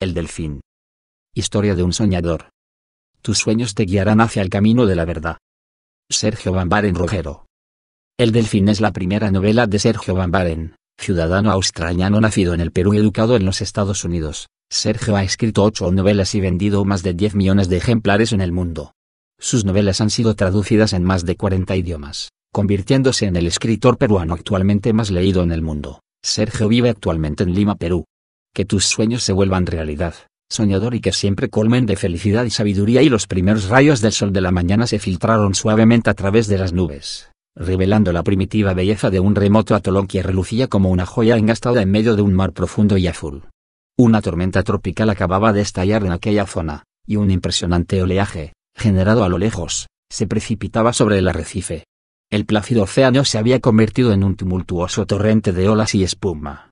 El delfín. Historia de un soñador. Tus sueños te guiarán hacia el camino de la verdad. Sergio Van Baren Rogero. El delfín es la primera novela de Sergio Van Baren, ciudadano australiano nacido en el Perú y educado en los Estados Unidos. Sergio ha escrito 8 novelas y vendido más de 10 millones de ejemplares en el mundo. Sus novelas han sido traducidas en más de 40 idiomas, convirtiéndose en el escritor peruano actualmente más leído en el mundo. Sergio vive actualmente en Lima, Perú. Que tus sueños se vuelvan realidad, soñador, y que siempre colmen de felicidad y sabiduría. Y los primeros rayos del sol de la mañana se filtraron suavemente a través de las nubes, revelando la primitiva belleza de un remoto atolón que relucía como una joya engastada en medio de un mar profundo y azul. Una tormenta tropical acababa de estallar en aquella zona, y un impresionante oleaje, generado a lo lejos, se precipitaba sobre el arrecife. El plácido océano se había convertido en un tumultuoso torrente de olas y espuma.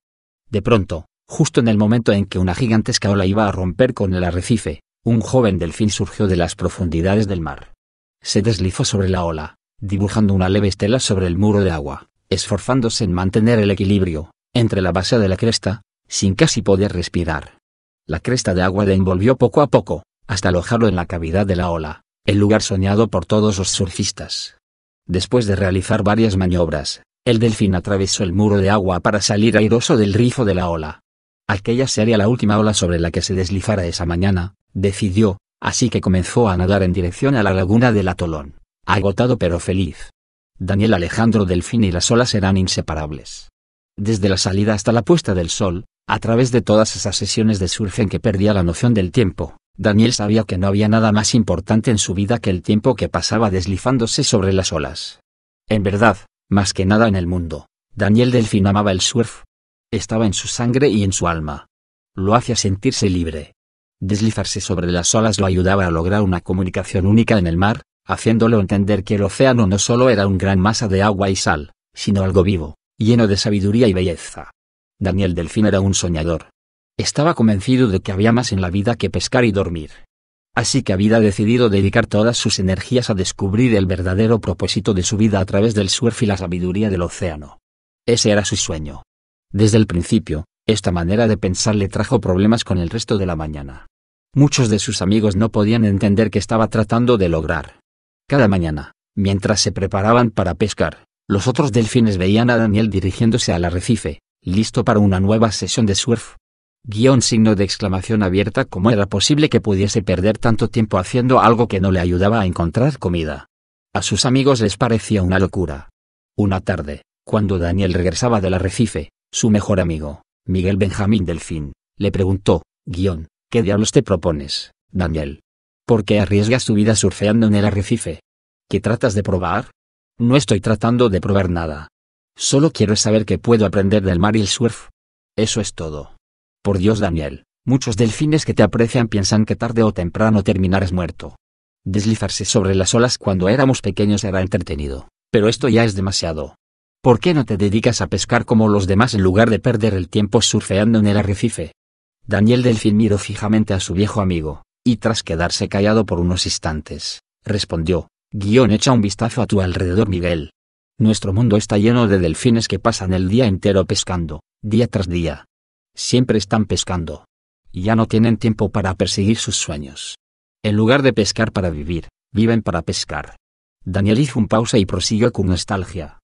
De pronto, justo en el momento en que una gigantesca ola iba a romper con el arrecife, un joven delfín surgió de las profundidades del mar. Se deslizó sobre la ola, dibujando una leve estela sobre el muro de agua, esforzándose en mantener el equilibrio entre la base de la cresta, sin casi poder respirar. La cresta de agua le envolvió poco a poco, hasta alojarlo en la cavidad de la ola, el lugar soñado por todos los surfistas. Después de realizar varias maniobras, el delfín atravesó el muro de agua para salir airoso del rifo de la ola. Aquella sería la última ola sobre la que se deslizara esa mañana, decidió, así que comenzó a nadar en dirección a la laguna del atolón, agotado pero feliz. Daniel Alejandro Delfín y las olas eran inseparables. Desde la salida hasta la puesta del sol, a través de todas esas sesiones de surf en que perdía la noción del tiempo, Daniel sabía que no había nada más importante en su vida que el tiempo que pasaba deslizándose sobre las olas. En verdad, más que nada en el mundo, Daniel Delfín amaba el surf. Estaba en su sangre y en su alma. Lo hacía sentirse libre. Deslizarse sobre las olas lo ayudaba a lograr una comunicación única en el mar, haciéndolo entender que el océano no solo era un gran masa de agua y sal, sino algo vivo, lleno de sabiduría y belleza. Daniel Delfín era un soñador. Estaba convencido de que había más en la vida que pescar y dormir. Así que había decidido dedicar todas sus energías a descubrir el verdadero propósito de su vida a través del surf y la sabiduría del océano. Ese era su sueño. Desde el principio, esta manera de pensar le trajo problemas con el resto de la mañana. Muchos de sus amigos no podían entender qué estaba tratando de lograr. Cada mañana, mientras se preparaban para pescar, los otros delfines veían a Daniel dirigiéndose al arrecife, listo para una nueva sesión de surf. Signo de exclamación abierta. ¿Cómo era posible que pudiese perder tanto tiempo haciendo algo que no le ayudaba a encontrar comida? A sus amigos les parecía una locura. Una tarde, cuando Daniel regresaba del arrecife, su mejor amigo, Miguel Benjamín Delfín, le preguntó: ¿qué diablos te propones, Daniel? ¿Por qué arriesgas tu vida surfeando en el arrecife? ¿Qué tratas de probar? No estoy tratando de probar nada. Solo quiero saber qué puedo aprender del mar y el surf. Eso es todo. Por Dios, Daniel, muchos delfines que te aprecian piensan que tarde o temprano terminarás muerto. Deslizarse sobre las olas cuando éramos pequeños era entretenido, pero esto ya es demasiado. ¿Por qué no te dedicas a pescar como los demás en lugar de perder el tiempo surfeando en el arrecife? Daniel Delfín miró fijamente a su viejo amigo, y tras quedarse callado por unos instantes, respondió: echa un vistazo a tu alrededor, Miguel. Nuestro mundo está lleno de delfines que pasan el día entero pescando, día tras día. Siempre están pescando. Ya no tienen tiempo para perseguir sus sueños. En lugar de pescar para vivir, viven para pescar. Daniel hizo un pausa y prosiguió con nostalgia: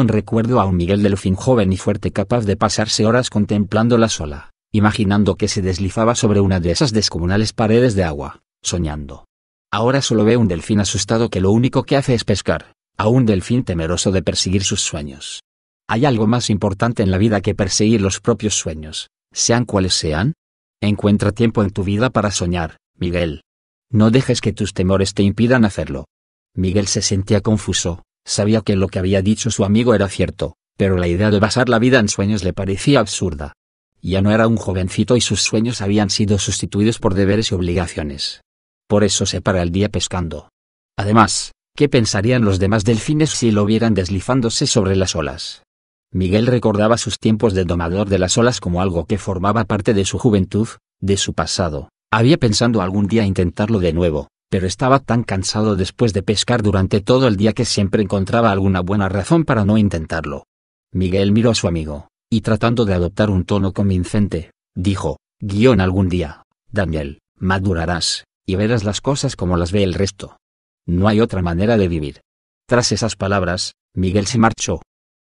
recuerdo a un Miguel Delfín joven y fuerte, capaz de pasarse horas contemplando la ola, imaginando que se deslizaba sobre una de esas descomunales paredes de agua, soñando. Ahora solo ve un delfín asustado que lo único que hace es pescar, a un delfín temeroso de perseguir sus sueños. ¿Hay algo más importante en la vida que perseguir los propios sueños, sean cuales sean? Encuentra tiempo en tu vida para soñar, Miguel. No dejes que tus temores te impidan hacerlo. Miguel se sentía confuso, sabía que lo que había dicho su amigo era cierto, pero la idea de basar la vida en sueños le parecía absurda. Ya no era un jovencito y sus sueños habían sido sustituidos por deberes y obligaciones. Por eso se para el día pescando. Además, ¿qué pensarían los demás delfines si lo vieran deslizándose sobre las olas? Miguel recordaba sus tiempos de domador de las olas como algo que formaba parte de su juventud, de su pasado. Había pensado algún día intentarlo de nuevo, pero estaba tan cansado después de pescar durante todo el día que siempre encontraba alguna buena razón para no intentarlo. Miguel miró a su amigo, y tratando de adoptar un tono convincente, dijo: algún día, Daniel, madurarás, y verás las cosas como las ve el resto. No hay otra manera de vivir. Tras esas palabras, Miguel se marchó.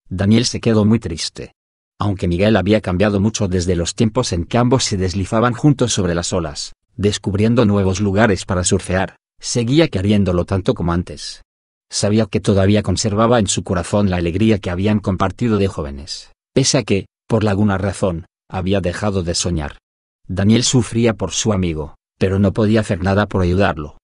Daniel se quedó muy triste. Aunque Miguel había cambiado mucho desde los tiempos en que ambos se deslizaban juntos sobre las olas, descubriendo nuevos lugares para surfear, seguía queriéndolo tanto como antes. Sabía que todavía conservaba en su corazón la alegría que habían compartido de jóvenes, pese a que, por alguna razón, había dejado de soñar. Daniel sufría por su amigo, pero no podía hacer nada por ayudarlo.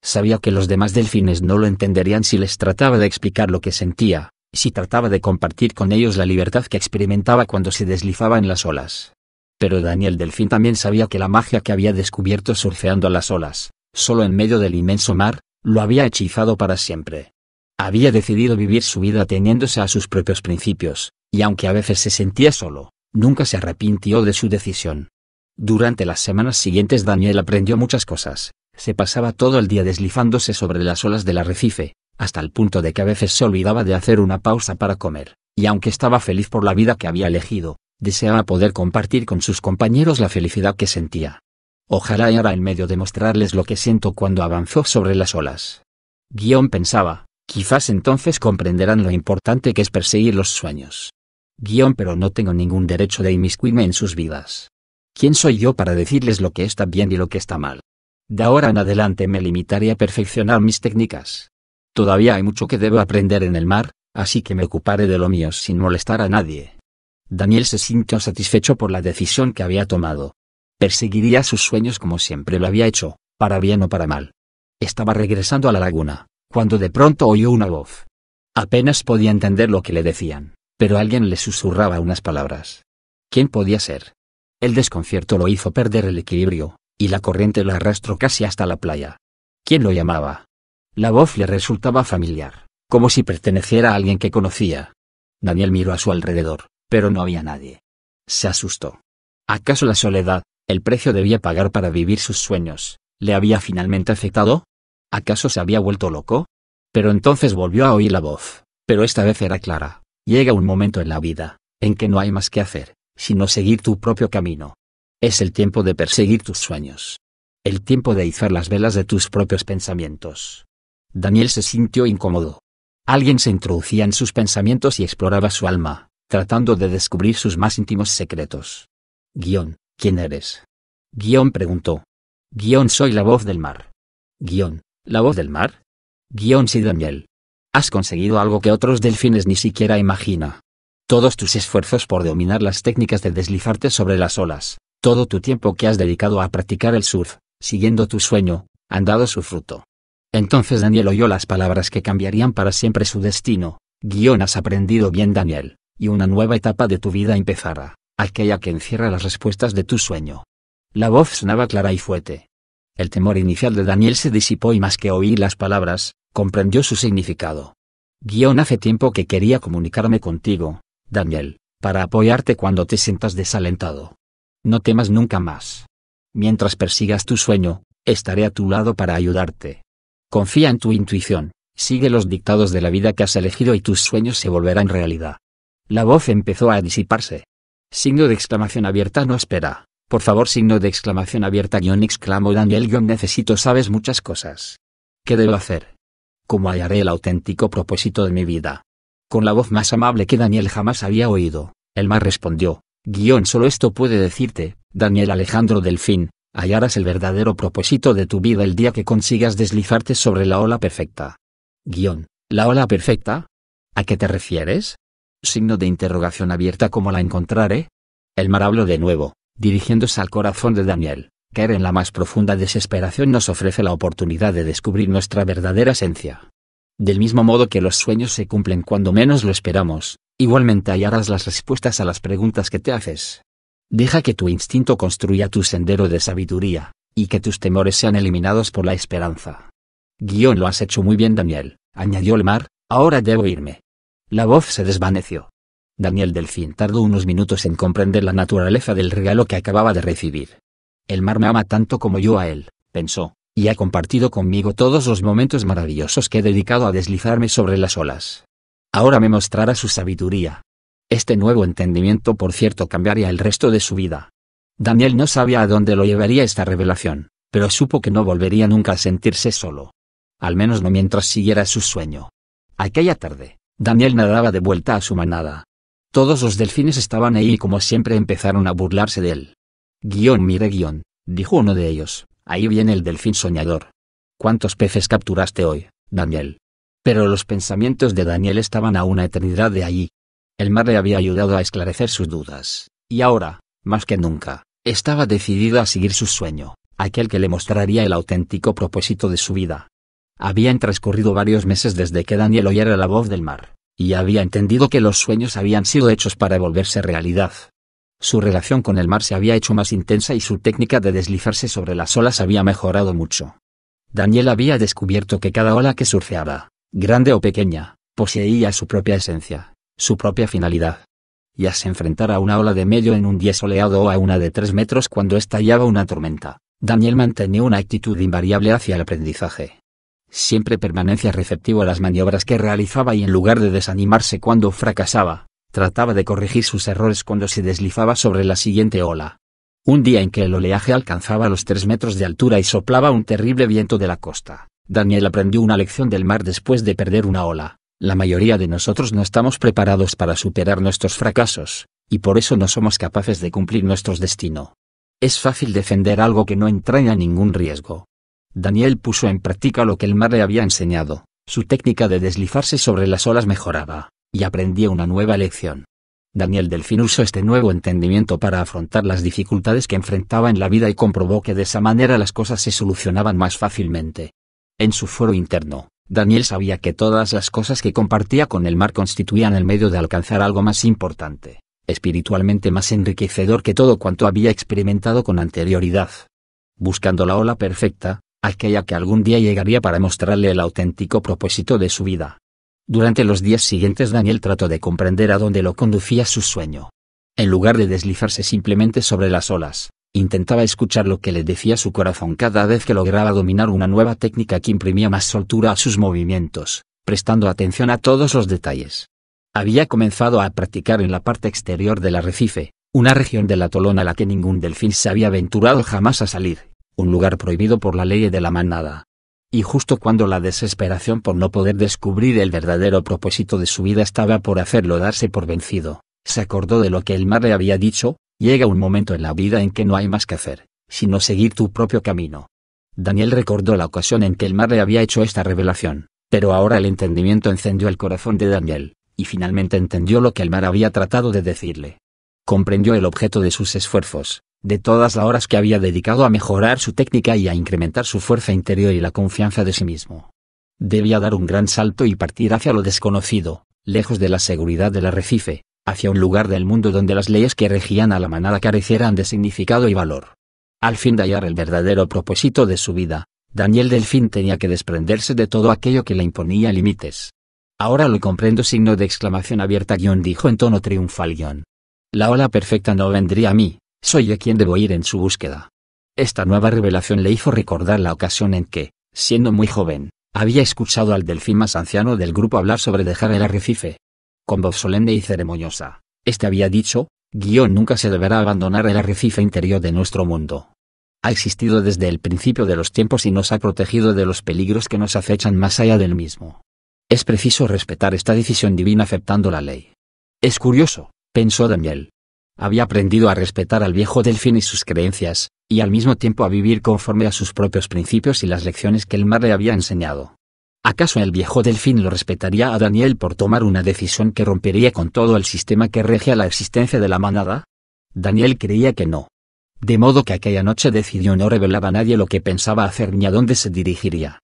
Sabía que los demás delfines no lo entenderían si les trataba de explicar lo que sentía, si trataba de compartir con ellos la libertad que experimentaba cuando se deslizaba en las olas. Pero Daniel Delfín también sabía que la magia que había descubierto surfeando las olas, solo en medio del inmenso mar, lo había hechizado para siempre. Había decidido vivir su vida ateniéndose a sus propios principios, y aunque a veces se sentía solo, nunca se arrepintió de su decisión. Durante las semanas siguientes Daniel aprendió muchas cosas. Se pasaba todo el día deslizándose sobre las olas del arrecife, hasta el punto de que a veces se olvidaba de hacer una pausa para comer, y aunque estaba feliz por la vida que había elegido, deseaba poder compartir con sus compañeros la felicidad que sentía. Ojalá era el medio de mostrarles lo que siento cuando avanzó sobre las olas. Pensaba, quizás entonces comprenderán lo importante que es perseguir los sueños. Pero no tengo ningún derecho de inmiscuirme en sus vidas. ¿Quién soy yo para decirles lo que está bien y lo que está mal? De ahora en adelante me limitaré a perfeccionar mis técnicas. Todavía hay mucho que debo aprender en el mar, así que me ocuparé de lo mío sin molestar a nadie. Daniel se sintió satisfecho por la decisión que había tomado. Perseguiría sus sueños como siempre lo había hecho, para bien o para mal. Estaba regresando a la laguna, cuando de pronto oyó una voz. Apenas podía entender lo que le decían, pero alguien le susurraba unas palabras. ¿Quién podía ser? El desconcierto lo hizo perder el equilibrio, y la corriente lo arrastró casi hasta la playa. ¿Quién lo llamaba? La voz le resultaba familiar, como si perteneciera a alguien que conocía. Daniel miró a su alrededor, pero no había nadie. Se asustó. ¿Acaso la soledad, el precio debía pagar para vivir sus sueños, le había finalmente afectado? ¿Acaso se había vuelto loco? Pero entonces volvió a oír la voz, pero esta vez era clara. Llega un momento en la vida, en que no hay más que hacer, sino seguir tu propio camino. Es el tiempo de perseguir tus sueños. El tiempo de izar las velas de tus propios pensamientos. Daniel se sintió incómodo. Alguien se introducía en sus pensamientos y exploraba su alma, tratando de descubrir sus más íntimos secretos. ¿Quién eres? Preguntó. Soy la voz del mar. ¿La voz del mar? Sí, Daniel. Has conseguido algo que otros delfines ni siquiera imagina. Todos tus esfuerzos por dominar las técnicas de deslizarte sobre las olas, todo tu tiempo que has dedicado a practicar el surf, siguiendo tu sueño, han dado su fruto. Entonces Daniel oyó las palabras que cambiarían para siempre su destino. Has aprendido bien, Daniel, y una nueva etapa de tu vida empezará, aquella que encierra las respuestas de tu sueño. La voz sonaba clara y fuerte. El temor inicial de Daniel se disipó y más que oír las palabras, comprendió su significado. Hace tiempo que quería comunicarme contigo, Daniel, para apoyarte cuando te sientas desalentado. No temas nunca más. Mientras persigas tu sueño, estaré a tu lado para ayudarte. Confía en tu intuición, sigue los dictados de la vida que has elegido y tus sueños se volverán realidad. La voz empezó a disiparse. Signo de exclamación abierta. No espera, por favor. Signo de exclamación abierta. Exclamó Daniel. Necesito. Sabes muchas cosas. ¿Qué debo hacer? ¿Cómo hallaré el auténtico propósito de mi vida? Con la voz más amable que Daniel jamás había oído, el mar respondió. Solo esto puede decirte, Daniel Alejandro Delfín, hallarás el verdadero propósito de tu vida el día que consigas deslizarte sobre la ola perfecta. ¿La ola perfecta? ¿A qué te refieres? Signo de interrogación abierta. ¿Cómo la encontraré? El mar habló de nuevo, dirigiéndose al corazón de Daniel. Caer en la más profunda desesperación nos ofrece la oportunidad de descubrir nuestra verdadera esencia. Del mismo modo que los sueños se cumplen cuando menos lo esperamos, igualmente hallarás las respuestas a las preguntas que te haces. Deja que tu instinto construya tu sendero de sabiduría, y que tus temores sean eliminados por la esperanza. Lo has hecho muy bien, Daniel, añadió el mar. Ahora debo irme. La voz se desvaneció. Daniel Delfín tardó unos minutos en comprender la naturaleza del regalo que acababa de recibir. El mar me ama tanto como yo a él, pensó, y ha compartido conmigo todos los momentos maravillosos que he dedicado a deslizarme sobre las olas. Ahora me mostrará su sabiduría. Este nuevo entendimiento, por cierto, cambiaría el resto de su vida. Daniel no sabía a dónde lo llevaría esta revelación, pero supo que no volvería nunca a sentirse solo. Al menos no mientras siguiera su sueño. Aquella tarde, Daniel nadaba de vuelta a su manada. Todos los delfines estaban ahí y como siempre empezaron a burlarse de él. Mire, dijo uno de ellos, ahí viene el delfín soñador. ¿Cuántos peces capturaste hoy, Daniel? Pero los pensamientos de Daniel estaban a una eternidad de allí. El mar le había ayudado a esclarecer sus dudas, y ahora, más que nunca, estaba decidido a seguir su sueño, aquel que le mostraría el auténtico propósito de su vida. Habían transcurrido varios meses desde que Daniel oyera la voz del mar, y había entendido que los sueños habían sido hechos para volverse realidad. Su relación con el mar se había hecho más intensa y su técnica de deslizarse sobre las olas había mejorado mucho. Daniel había descubierto que cada ola que surfeaba, grande o pequeña, poseía su propia esencia, su propia finalidad. Ya se enfrentara a una ola de medio en un día soleado o a una de 3 metros cuando estallaba una tormenta, Daniel mantenía una actitud invariable hacia el aprendizaje. Siempre permanecía receptivo a las maniobras que realizaba y en lugar de desanimarse cuando fracasaba, trataba de corregir sus errores cuando se deslizaba sobre la siguiente ola. Un día en que el oleaje alcanzaba los 3 metros de altura y soplaba un terrible viento de la costa, Daniel aprendió una lección del mar después de perder una ola. La mayoría de nosotros no estamos preparados para superar nuestros fracasos, y por eso no somos capaces de cumplir nuestro destino. Es fácil defender algo que no entraña ningún riesgo. Daniel puso en práctica lo que el mar le había enseñado, su técnica de deslizarse sobre las olas mejoraba, y aprendía una nueva lección. Daniel Delfín usó este nuevo entendimiento para afrontar las dificultades que enfrentaba en la vida y comprobó que de esa manera las cosas se solucionaban más fácilmente. En su foro interno, Daniel sabía que todas las cosas que compartía con el mar constituían el medio de alcanzar algo más importante, espiritualmente más enriquecedor que todo cuanto había experimentado con anterioridad. Buscando la ola perfecta, aquella que algún día llegaría para mostrarle el auténtico propósito de su vida. Durante los días siguientes Daniel trató de comprender a dónde lo conducía su sueño. En lugar de deslizarse simplemente sobre las olas, intentaba escuchar lo que le decía su corazón cada vez que lograba dominar una nueva técnica que imprimía más soltura a sus movimientos, prestando atención a todos los detalles. Había comenzado a practicar en la parte exterior del arrecife, una región del atolón a la que ningún delfín se había aventurado jamás a salir, un lugar prohibido por la ley de la manada. Y justo cuando la desesperación por no poder descubrir el verdadero propósito de su vida estaba por hacerlo darse por vencido, se acordó de lo que el mar le había dicho: llega un momento en la vida en que no hay más que hacer, sino seguir tu propio camino. Daniel recordó la ocasión en que el mar le había hecho esta revelación, pero ahora el entendimiento encendió el corazón de Daniel, y finalmente entendió lo que el mar había tratado de decirle. Comprendió el objeto de sus esfuerzos, de todas las horas que había dedicado a mejorar su técnica y a incrementar su fuerza interior y la confianza de sí mismo. Debía dar un gran salto y partir hacia lo desconocido, lejos de la seguridad del arrecife, hacia un lugar del mundo donde las leyes que regían a la manada carecieran de significado y valor. Al fin de hallar el verdadero propósito de su vida, Daniel Delfín tenía que desprenderse de todo aquello que le imponía límites. Ahora lo comprendo, signo de exclamación abierta dijo en tono triunfal La ola perfecta no vendría a mí, soy yo quien debo ir en su búsqueda. Esta nueva revelación le hizo recordar la ocasión en que, siendo muy joven, había escuchado al delfín más anciano del grupo hablar sobre dejar el arrecife. Con voz solemne y ceremoniosa, este había dicho: nunca se deberá abandonar el arrecife interior de nuestro mundo. Ha existido desde el principio de los tiempos y nos ha protegido de los peligros que nos acechan más allá del mismo. Es preciso respetar esta decisión divina aceptando la ley. Es curioso, pensó Daniel. Había aprendido a respetar al viejo delfín y sus creencias, y al mismo tiempo a vivir conforme a sus propios principios y las lecciones que el mar le había enseñado. ¿Acaso el viejo delfín lo respetaría a Daniel por tomar una decisión que rompería con todo el sistema que regia la existencia de la manada? Daniel creía que no. De modo que aquella noche decidió no revelar a nadie lo que pensaba hacer ni a dónde se dirigiría.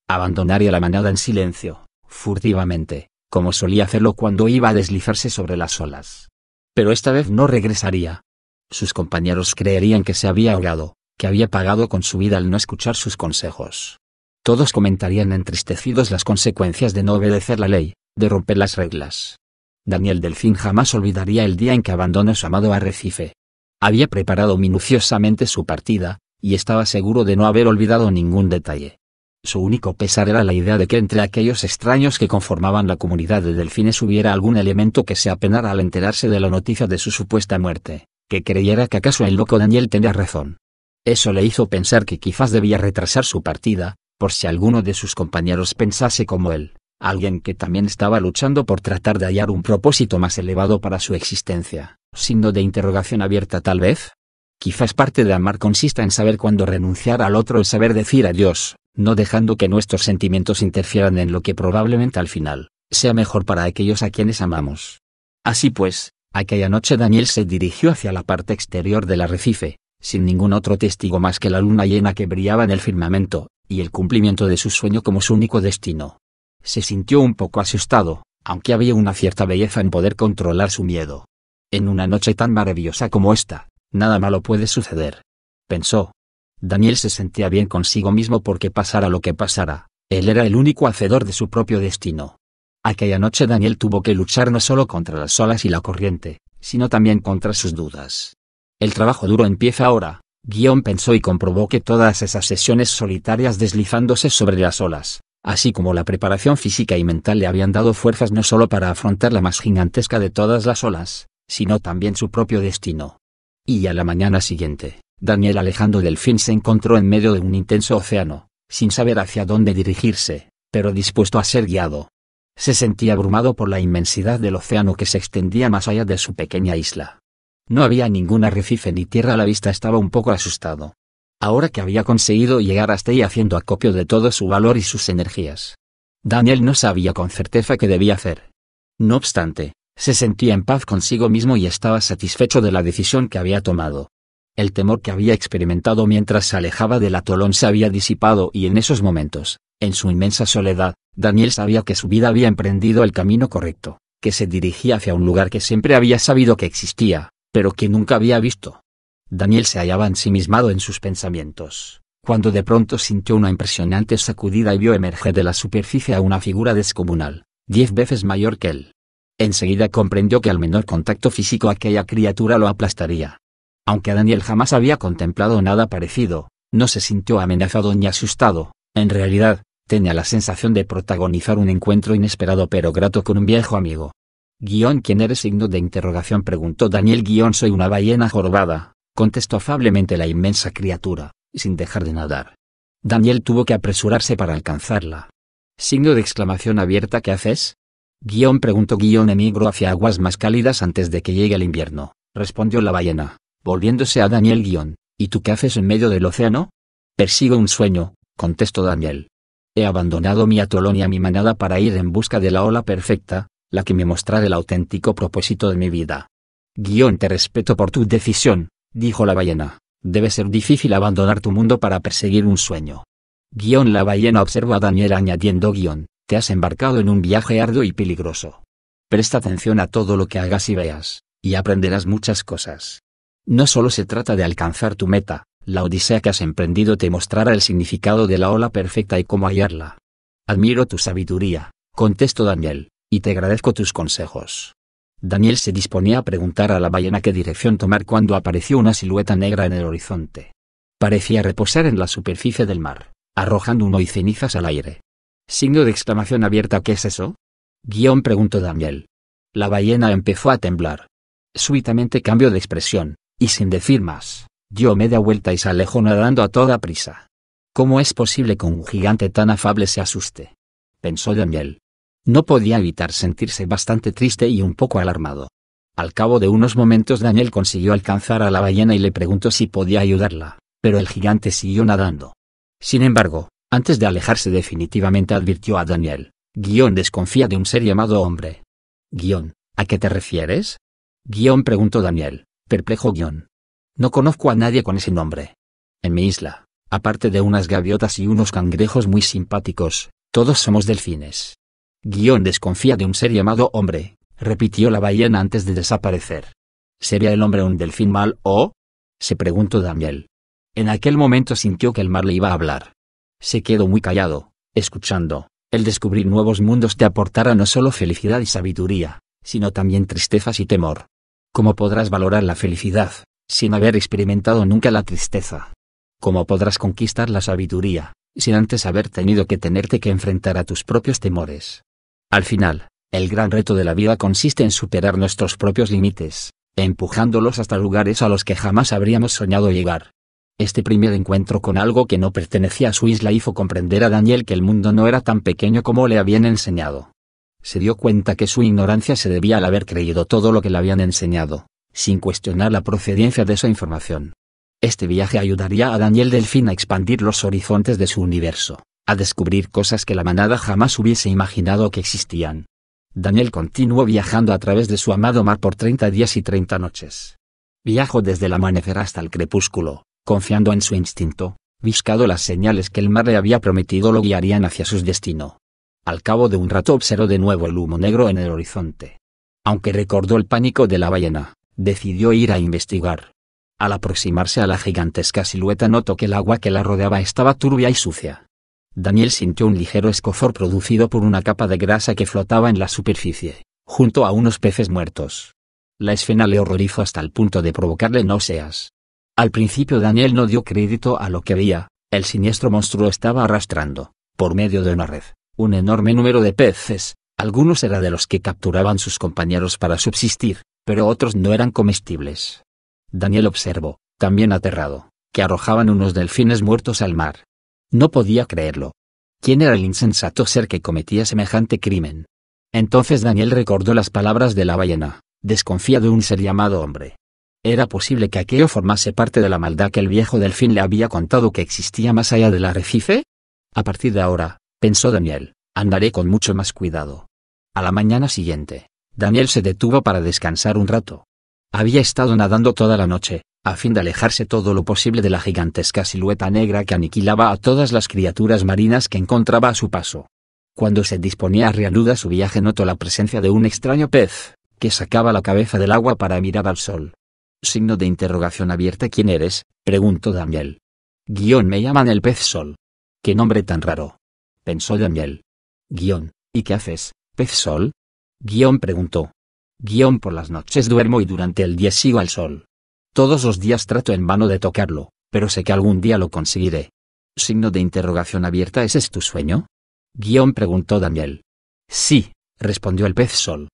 Abandonaría la manada en silencio, furtivamente, como solía hacerlo cuando iba a deslizarse sobre las olas. Pero esta vez no regresaría. Sus compañeros creerían que se había ahogado, que había pagado con su vida al no escuchar sus consejos. Todos comentarían entristecidos las consecuencias de no obedecer la ley, de romper las reglas. Daniel Delfín jamás olvidaría el día en que abandonó su amado arrecife. Había preparado minuciosamente su partida, y estaba seguro de no haber olvidado ningún detalle. Su único pesar era la idea de que entre aquellos extraños que conformaban la comunidad de delfines hubiera algún elemento que se apenara al enterarse de la noticia de su supuesta muerte, que creyera que acaso el loco Daniel tenía razón. Eso le hizo pensar que quizás debía retrasar su partida, por si alguno de sus compañeros pensase como él, alguien que también estaba luchando por tratar de hallar un propósito más elevado para su existencia. Signo de interrogación abierta tal vez. Quizás parte de amar consista en saber cuándo renunciar al otro, el saber decir adiós, no dejando que nuestros sentimientos interfieran en lo que probablemente al final sea mejor para aquellos a quienes amamos. Así pues, aquella noche Daniel se dirigió hacia la parte exterior del arrecife, sin ningún otro testigo más que la luna llena que brillaba en el firmamento, y el cumplimiento de su sueño como su único destino. Se sintió un poco asustado, aunque había una cierta belleza en poder controlar su miedo. En una noche tan maravillosa como esta, nada malo puede suceder, pensó. Daniel se sentía bien consigo mismo porque pasara lo que pasara, él era el único hacedor de su propio destino. Aquella noche Daniel tuvo que luchar no solo contra las olas y la corriente, sino también contra sus dudas. El trabajo duro empieza ahora, pensó y comprobó que todas esas sesiones solitarias deslizándose sobre las olas, así como la preparación física y mental le habían dado fuerzas no solo para afrontar la más gigantesca de todas las olas, sino también su propio destino. Y a la mañana siguiente, Daniel alejando del fin se encontró en medio de un intenso océano, sin saber hacia dónde dirigirse, pero dispuesto a ser guiado. Se sentía abrumado por la inmensidad del océano que se extendía más allá de su pequeña isla. No había ningún arrecife ni tierra a la vista, estaba un poco asustado. Ahora que había conseguido llegar hasta ahí haciendo acopio de todo su valor y sus energías, Daniel no sabía con certeza qué debía hacer. No obstante, se sentía en paz consigo mismo y estaba satisfecho de la decisión que había tomado. El temor que había experimentado mientras se alejaba del atolón se había disipado y en esos momentos, en su inmensa soledad, Daniel sabía que su vida había emprendido el camino correcto, que se dirigía hacia un lugar que siempre había sabido que existía, pero que nunca había visto. Daniel se hallaba ensimismado en sus pensamientos, cuando de pronto sintió una impresionante sacudida y vio emerger de la superficie a una figura descomunal, 10 veces mayor que él. Enseguida comprendió que al menor contacto físico aquella criatura lo aplastaría. Aunque Daniel jamás había contemplado nada parecido, no se sintió amenazado ni asustado, en realidad, tenía la sensación de protagonizar un encuentro inesperado pero grato con un viejo amigo. ¿Quién eres? Signo de interrogación preguntó Daniel. Soy una ballena jorobada, contestó afablemente la inmensa criatura, sin dejar de nadar. Daniel tuvo que apresurarse para alcanzarla. Signo de exclamación abierta. ¿Qué haces? Preguntó. Emigro hacia aguas más cálidas antes de que llegue el invierno, respondió la ballena, volviéndose a Daniel. ¿Y tú qué haces en medio del océano? Persigo un sueño, contestó Daniel. He abandonado mi atolón y a mi manada para ir en busca de la ola perfecta, la que me mostrará el auténtico propósito de mi vida. Te respeto por tu decisión, dijo la ballena. Debe ser difícil abandonar tu mundo para perseguir un sueño. La ballena observó a Daniel añadiendo: te has embarcado en un viaje arduo y peligroso. Presta atención a todo lo que hagas y veas, y aprenderás muchas cosas. No solo se trata de alcanzar tu meta, la odisea que has emprendido te mostrará el significado de la ola perfecta y cómo hallarla. Admiro tu sabiduría, contestó Daniel, y te agradezco tus consejos. Daniel se disponía a preguntar a la ballena qué dirección tomar cuando apareció una silueta negra en el horizonte. Parecía reposar en la superficie del mar, arrojando humo y cenizas al aire. Signo de exclamación abierta. ¿Qué es eso? Preguntó Daniel. La ballena empezó a temblar. Súbitamente cambió de expresión, y sin decir más, dio media vuelta y se alejó nadando a toda prisa. ¿Cómo es posible que un gigante tan afable se asuste?, pensó Daniel. No podía evitar sentirse bastante triste y un poco alarmado. Al cabo de unos momentos Daniel consiguió alcanzar a la ballena y le preguntó si podía ayudarla, pero el gigante siguió nadando. Sin embargo, antes de alejarse definitivamente advirtió a Daniel: desconfía de un ser llamado hombre. ¿A qué te refieres? Preguntó Daniel, perplejo. No conozco a nadie con ese nombre. En mi isla, aparte de unas gaviotas y unos cangrejos muy simpáticos, todos somos delfines. Desconfía de un ser llamado hombre, repitió la ballena antes de desaparecer. ¿Sería el hombre un delfín mal o? Se preguntó Daniel. En aquel momento sintió que el mar le iba a hablar. Se quedó muy callado, escuchando. El descubrir nuevos mundos te aportará no solo felicidad y sabiduría, sino también tristezas y temor. ¿Cómo podrás valorar la felicidad, sin haber experimentado nunca la tristeza? ¿Cómo podrás conquistar la sabiduría, sin antes haber tenido que tenerte que enfrentar a tus propios temores? Al final, el gran reto de la vida consiste en superar nuestros propios límites, empujándolos hasta lugares a los que jamás habríamos soñado llegar. Este primer encuentro con algo que no pertenecía a su isla hizo comprender a Daniel que el mundo no era tan pequeño como le habían enseñado. Se dio cuenta que su ignorancia se debía al haber creído todo lo que le habían enseñado, sin cuestionar la procedencia de esa información. Este viaje ayudaría a Daniel Delfín a expandir los horizontes de su universo, a descubrir cosas que la manada jamás hubiese imaginado que existían. Daniel continuó viajando a través de su amado mar por 30 días y 30 noches. Viajó desde el amanecer hasta el crepúsculo, confiando en su instinto, buscando las señales que el mar le había prometido lo guiarían hacia su destino. Al cabo de un rato observó de nuevo el humo negro en el horizonte. Aunque recordó el pánico de la ballena, decidió ir a investigar. Al aproximarse a la gigantesca silueta notó que el agua que la rodeaba estaba turbia y sucia. Daniel sintió un ligero escozor producido por una capa de grasa que flotaba en la superficie, junto a unos peces muertos. La escena le horrorizó hasta el punto de provocarle náuseas. Al principio Daniel no dio crédito a lo que veía. El siniestro monstruo estaba arrastrando, por medio de una red, un enorme número de peces. Algunos eran de los que capturaban sus compañeros para subsistir, pero otros no eran comestibles. Daniel observó, también aterrado, que arrojaban unos delfines muertos al mar. No podía creerlo. ¿Quién era el insensato ser que cometía semejante crimen? Entonces Daniel recordó las palabras de la ballena: desconfía de un ser llamado hombre. ¿Era posible que aquello formase parte de la maldad que el viejo delfín le había contado que existía más allá del arrecife? A partir de ahora, pensó Daniel, andaré con mucho más cuidado. A la mañana siguiente, Daniel se detuvo para descansar un rato. Había estado nadando toda la noche, a fin de alejarse todo lo posible de la gigantesca silueta negra que aniquilaba a todas las criaturas marinas que encontraba a su paso. Cuando se disponía a reanudar su viaje notó la presencia de un extraño pez, que sacaba la cabeza del agua para mirar al sol. Signo de interrogación abierta. ¿Quién eres?, preguntó Daniel. Me llaman el pez sol. ¿Qué nombre tan raro?, pensó Daniel. ¿Y qué haces, pez sol? Preguntó. Por las noches duermo y durante el día sigo al sol. Todos los días trato en vano de tocarlo, pero sé que algún día lo conseguiré. Signo de interrogación abierta. ¿Ese es tu sueño?, preguntó Daniel. Sí, respondió el pez sol.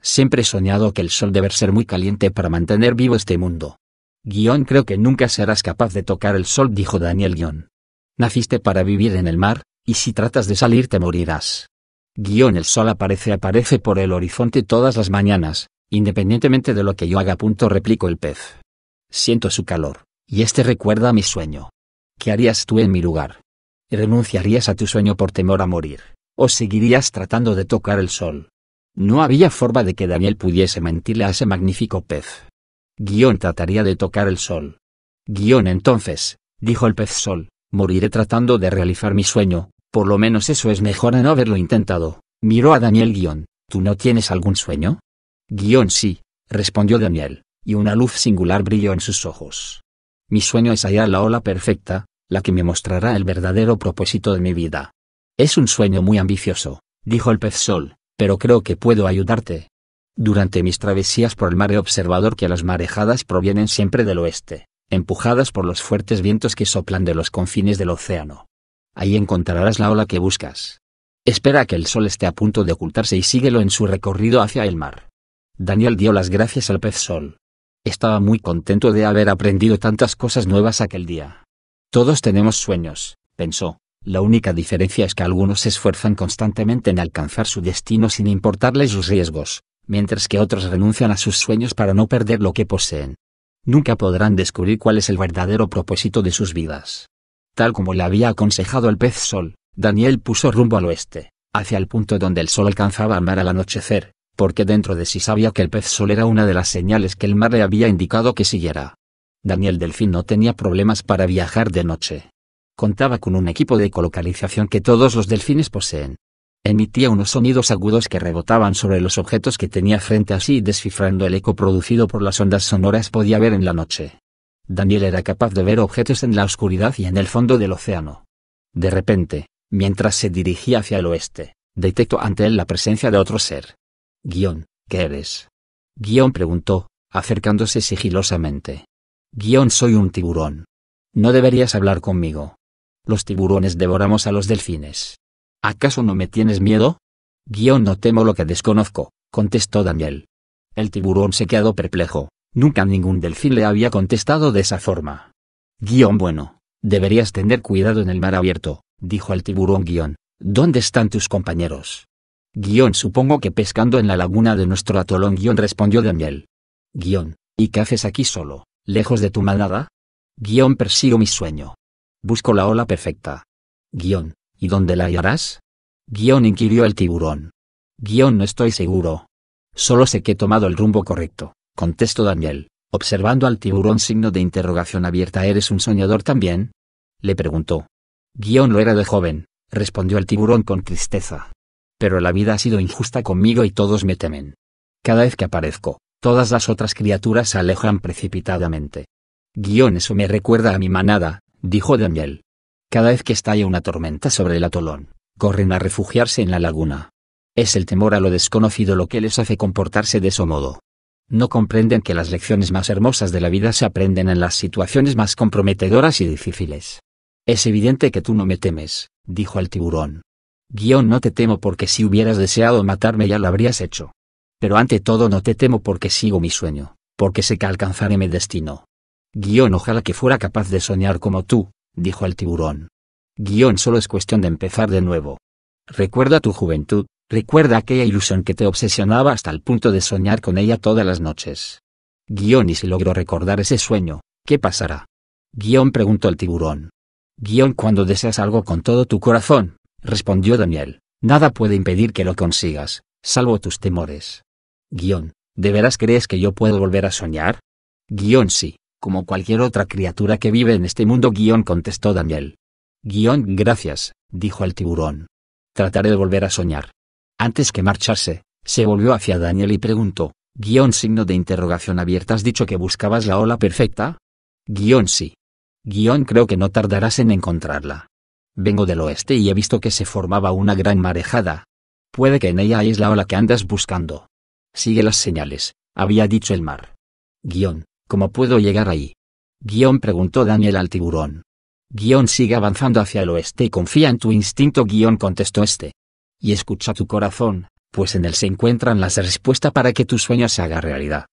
Siempre he soñado que el sol debe ser muy caliente para mantener vivo este mundo. Creo que nunca serás capaz de tocar el sol, dijo Daniel. Naciste para vivir en el mar, y si tratas de salir te morirás. El sol aparece por el horizonte todas las mañanas, independientemente de lo que yo haga. Replicó el pez. Siento su calor, y este recuerda mi sueño. ¿Qué harías tú en mi lugar? ¿Renunciarías a tu sueño por temor a morir, o seguirías tratando de tocar el sol? No había forma de que Daniel pudiese mentirle a ese magnífico pez. Trataría de tocar el sol. Entonces, dijo el pez sol, moriré tratando de realizar mi sueño. Por lo menos eso es mejor a no haberlo intentado. Miró a Daniel. ¿Tú no tienes algún sueño? Sí, respondió Daniel, y una luz singular brilló en sus ojos. Mi sueño es hallar la ola perfecta, la que me mostrará el verdadero propósito de mi vida. Es un sueño muy ambicioso, dijo el pez sol, pero creo que puedo ayudarte. Durante mis travesías por el mar he observado que las marejadas provienen siempre del oeste, empujadas por los fuertes vientos que soplan de los confines del océano. Ahí encontrarás la ola que buscas. Espera a que el sol esté a punto de ocultarse y síguelo en su recorrido hacia el mar. Daniel dio las gracias al pez sol. Estaba muy contento de haber aprendido tantas cosas nuevas aquel día. Todos tenemos sueños, pensó. La única diferencia es que algunos se esfuerzan constantemente en alcanzar su destino sin importarles los riesgos, mientras que otros renuncian a sus sueños para no perder lo que poseen. Nunca podrán descubrir cuál es el verdadero propósito de sus vidas. Tal como le había aconsejado el pez sol, Daniel puso rumbo al oeste, hacia el punto donde el sol alcanzaba al mar al anochecer, porque dentro de sí sabía que el pez sol era una de las señales que el mar le había indicado que siguiera. Daniel Delfín no tenía problemas para viajar de noche. Contaba con un equipo de ecolocalización que todos los delfines poseen. Emitía unos sonidos agudos que rebotaban sobre los objetos que tenía frente a sí y descifrando el eco producido por las ondas sonoras podía ver en la noche. Daniel era capaz de ver objetos en la oscuridad y en el fondo del océano. De repente, mientras se dirigía hacia el oeste, detectó ante él la presencia de otro ser. ¿Qué eres? Preguntó, acercándose sigilosamente. Soy un tiburón. No deberías hablar conmigo. Los tiburones devoramos a los delfines. ¿Acaso no me tienes miedo? No temo lo que desconozco, contestó Daniel. El tiburón se quedó perplejo, Nunca ningún delfín le había contestado de esa forma. Bueno, deberías tener cuidado en el mar abierto, dijo el tiburón. ¿Dónde están tus compañeros? Supongo que pescando en la laguna de nuestro atolón, respondió Daniel. ¿Y qué haces aquí solo, lejos de tu manada? Persigo mi sueño. Busco la ola perfecta. ¿Y dónde la hallarás? Inquirió el tiburón. No estoy seguro. Solo sé que he tomado el rumbo correcto, contestó Daniel, observando al tiburón signo de interrogación abierta. ¿Eres un soñador también?, le preguntó. Lo era de joven, respondió el tiburón con tristeza. Pero la vida ha sido injusta conmigo y todos me temen. Cada vez que aparezco, todas las otras criaturas se alejan precipitadamente. Eso me recuerda a mi manada, dijo Daniel. Cada vez que estalla una tormenta sobre el atolón, corren a refugiarse en la laguna. Es el temor a lo desconocido lo que les hace comportarse de ese modo. No comprenden que las lecciones más hermosas de la vida se aprenden en las situaciones más comprometedoras y difíciles. Es evidente que tú no me temes, dijo el tiburón. No te temo porque si hubieras deseado matarme ya lo habrías hecho. Pero ante todo no te temo porque sigo mi sueño, porque sé que alcanzaré mi destino. Ojalá que fuera capaz de soñar como tú, dijo el tiburón. Solo es cuestión de empezar de nuevo. Recuerda tu juventud, recuerda aquella ilusión que te obsesionaba hasta el punto de soñar con ella todas las noches. Y si logro recordar ese sueño, ¿qué pasará? Preguntó el tiburón. Cuando deseas algo con todo tu corazón, respondió Daniel, nada puede impedir que lo consigas, salvo tus temores. ¿De veras crees que yo puedo volver a soñar? Sí, como cualquier otra criatura que vive en este mundo, contestó Daniel. Gracias, dijo el tiburón. Trataré de volver a soñar. Antes que marcharse, se volvió hacia Daniel y preguntó, signo de interrogación abierta. ¿Has dicho que buscabas la ola perfecta? Sí. Creo que no tardarás en encontrarla. Vengo del oeste y he visto que se formaba una gran marejada. Puede que en ella hayas la ola que andas buscando. Sigue las señales, había dicho el mar. ¿Cómo puedo llegar ahí? Preguntó Daniel al tiburón. Sigue avanzando hacia el oeste y confía en tu instinto, contestó este. Y escucha tu corazón, pues en él se encuentran las respuestas para que tu sueño se haga realidad.